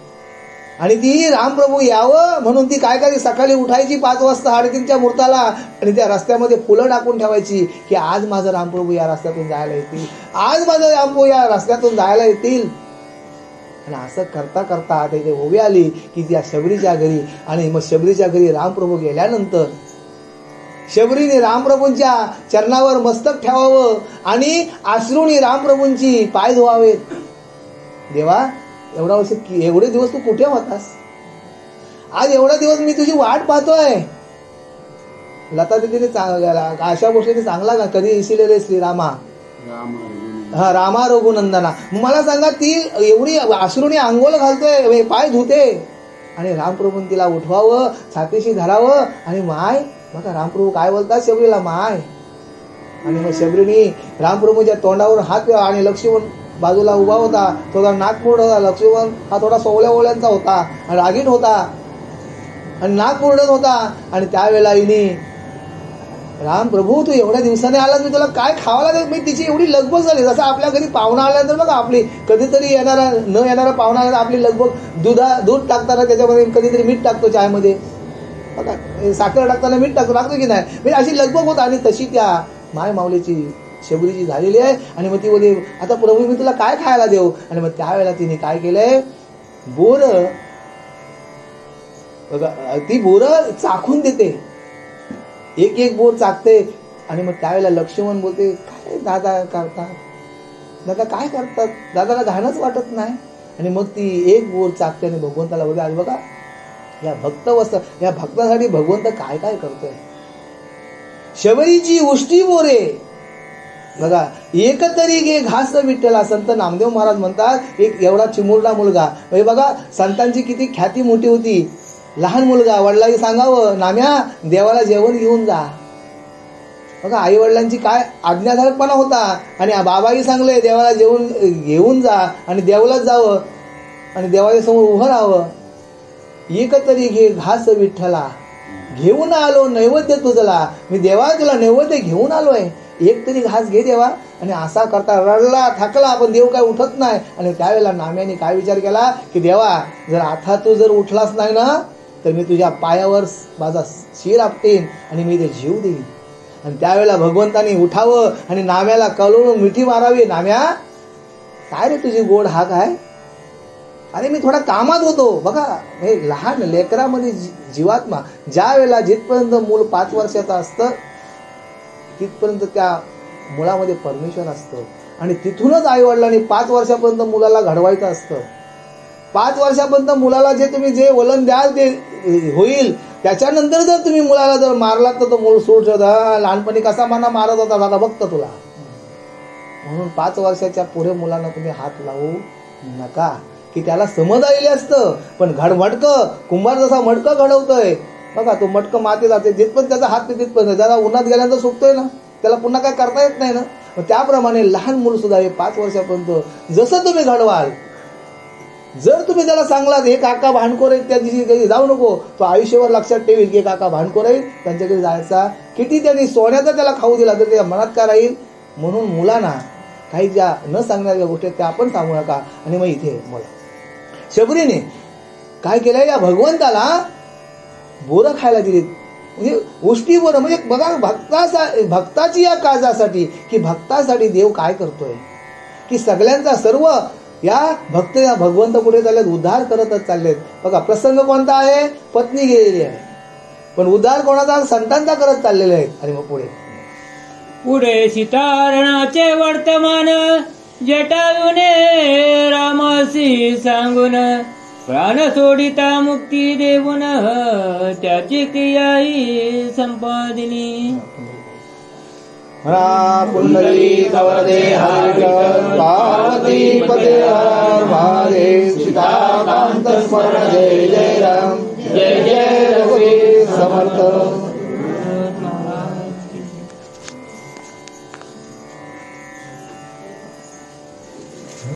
आणि ती रामप्रभू यावं म्हणून ती काय करायची, सकाळी उठायची 5 वाजता 3:30च्या मुहूर्ताला आणि त्या रस्त्यामध्ये फुलं टाकून ठेवायची की आज माझं रामप्रभू या रस्त्यातून जायला येतील, आज माझं रामप्रभू या रस्त्यातून जायला येतील. आणि असं करता करता आता इथे ओवी आली की त्या शबरीच्या घरी. आणि मग शबरीच्या घरी रामप्रभू गेल्यानंतर शबरीने रामप्रभूंच्या चरणावर मस्तक ठेवावं आणि अश्रूनी रामप्रभूंची पाय धुवावेत. देवा, एवढे दिवस तू कुठे होतास, आज एवढा दिवस मी तुझी वाट पाहतोय. लता दिदीने आशा भोसलेने चांगला का, कधी येशील रे श्रीरामा, रामा रघुनंदना. मला सांगा, ती एवढी अश्रूने आंघोळ घालतोय, पाय धुते आणि रामप्रभूंनी तिला उठवावं, छातीशी धरावं. आणि माय, बघा रामप्रभू काय बोलतात शबरीला, माय. आणि मग शबरीने रामप्रभूच्या तोंडावर हात आणि लक्ष्मण बाजूला उभा होता, थोडा नागपूर होता. लक्ष्मण हा थोडा सोवल्या ओळ्यांचा होता आणि रागीट होता आणि नागपूरच होता. आणि त्यावेळेला हिने, रामप्रभू तू एवढ्या दिवसाने आलास, मी तुला काय खावायला दे. मी तिची एवढी लगबग झाली. जसं आपल्या घरी पाहुणा आल्यानंतर बघा, आपली कधीतरी येणारा पाहुणा आला आपली लगबग, दूध टाकताना त्याच्यामध्ये कधीतरी मीठ टाकतो, चायमध्ये बघा, साखर टाकताना मीठ टाकतो की नाही, म्हणजे अशी लगबग होत. आणि तशी त्या माय माऊलीची शबरीची झालेली आहे. आणि मग ती बोलली, आता प्रभू मी तुला काय खायला देऊ. आणि मग त्यावेळेला तिने काय केलंय, बोर, बघा ती बोर चाखून देते, एक एक बोर चाकते. आणि मग त्यावेळेला लक्ष्मण बोलते, काय दादा करतात, दादा काय करतात, दादाला घाणच वाटत नाही. आणि मग ती एक बोर चाकते आणि भगवंताला बोलते, आज बघा या भक्तासाठी भगवंत काय काय करतोय. शबरीची उष्टी बोरे, बघा एकतरी घे घास विठ्ठला. संत नामदेव महाराज म्हणतात, एक एवढा चिमुरडा मुलगा, म्हणजे बघा संतांची किती ख्याती मोठी होती. लहान मुलगा, वडिलांनी सांगावं, नाम्या देवाला जेवण घेऊन जा. बघा आई वडिलांची काय आज्ञाधारकपणा होता. आणि बाबाही सांगले देवाला जेवण घेऊन जा आणि देवालाच जावं आणि देवाच्या समोर उभं राहावं. एकतरी घे घास विठ्ठला, घेऊन आलो नैवेद्य तुझला. मी देवा तुला नैवेद्य घेऊन आलोय, एक तरी घास घे देवा. आणि असा करता रडला थकला, पण देव काय उठत नाही. आणि त्यावेळेला नाम्याने काय विचार केला की देवा, जर आता तू जर उठलाच नाही ना, तर मी तुझ्या पायावर माझा शिर आपटेन आणि मी ते जीव देईन. आणि त्यावेळेला भगवंतानी उठावं आणि नाम्याला कळवून मिठी मारावी. नाम्या, काय रे तुझी गोड हाक आहे? अरे मी थोडा कामात होतो. बघा, हे लहान लेकरामध्ये जीवात्मा, ज्या वेळेला जिथपर्यंत मूल 5 वर्षाचं असतं तिथपर्यंत त्या मुलामध्ये परमेश्वर असतं. आणि तिथूनच आई वडिलांनी 5 वर्षापर्यंत मुलाला घडवायचं असतं. 5 वर्षापर्यंत मुलाला जे वलन द्याल ते होईल. त्याच्यानंतर जर तुम्ही मुलाला जर मारलात तर तो मूल सोड. लहानपणी कसा मना मारत होता दादा बघतो तुला. म्हणून 5 वर्षाच्या पुढे मुलांना तुम्ही हात लावू नका, की त्याला समजायला असतं. पण मटकं कुंभार जसा मटकं घडवतोय बघा, तो मटकं माती जाते जिथपर्यंत त्याचा हात तिथपर्यंत. जरा उन्हात गेल्यानंतर सुकतोय ना, त्याला पुन्हा काय करता येत नाही ना. त्याप्रमाणे लहान मूल सुद्धा हे 5 वर्षापर्यंत जसं तुम्ही घडवाल, जर तुम्ही त्याला सांगलात हे काका भांडखोर आहेत त्या दिवशी काही जाऊ नको, तो आयुष्यभर लक्षात ठेवील की काका भांडखोर आहेत, त्यांच्याकडे जायचा. किती त्यांनी सोन्याचा त्याला खाऊ दिला तर त्याच्या मनात काय राहील. म्हणून मुलांना काही ज्या न सांगणाऱ्या गोष्टी त्या आपण सांगू नका. आणि मग इथे मला शबरीने काय केलंय, या भगवंताला बोरं खायला दिलीत. म्हणजे उष्टी बोरं. म्हणजे बघा, भक्ताची या काळजासाठी, की भक्तासाठी देव काय करतोय, की सगळ्यांचा सर्व या भक्त या भगवंत पुढे चाललेत, उद्धार करतच चाललेत. बघा, प्रसंग कोणता आहे, पत्नी गेलेली आहे, पण उद्धार कोणाचा, संतांचा करत चाललेले आहेत. आणि मग पुढे सीतारणाचे वर्तमान जटायुने रामासी सांगून, प्राण सोडिता मुक्ती देऊन त्याची क्रियाही संपादिनी. पुंडली कवरदे हरिकर पार्वती पते हर महादेव. सीताकांत स्मरण जय जय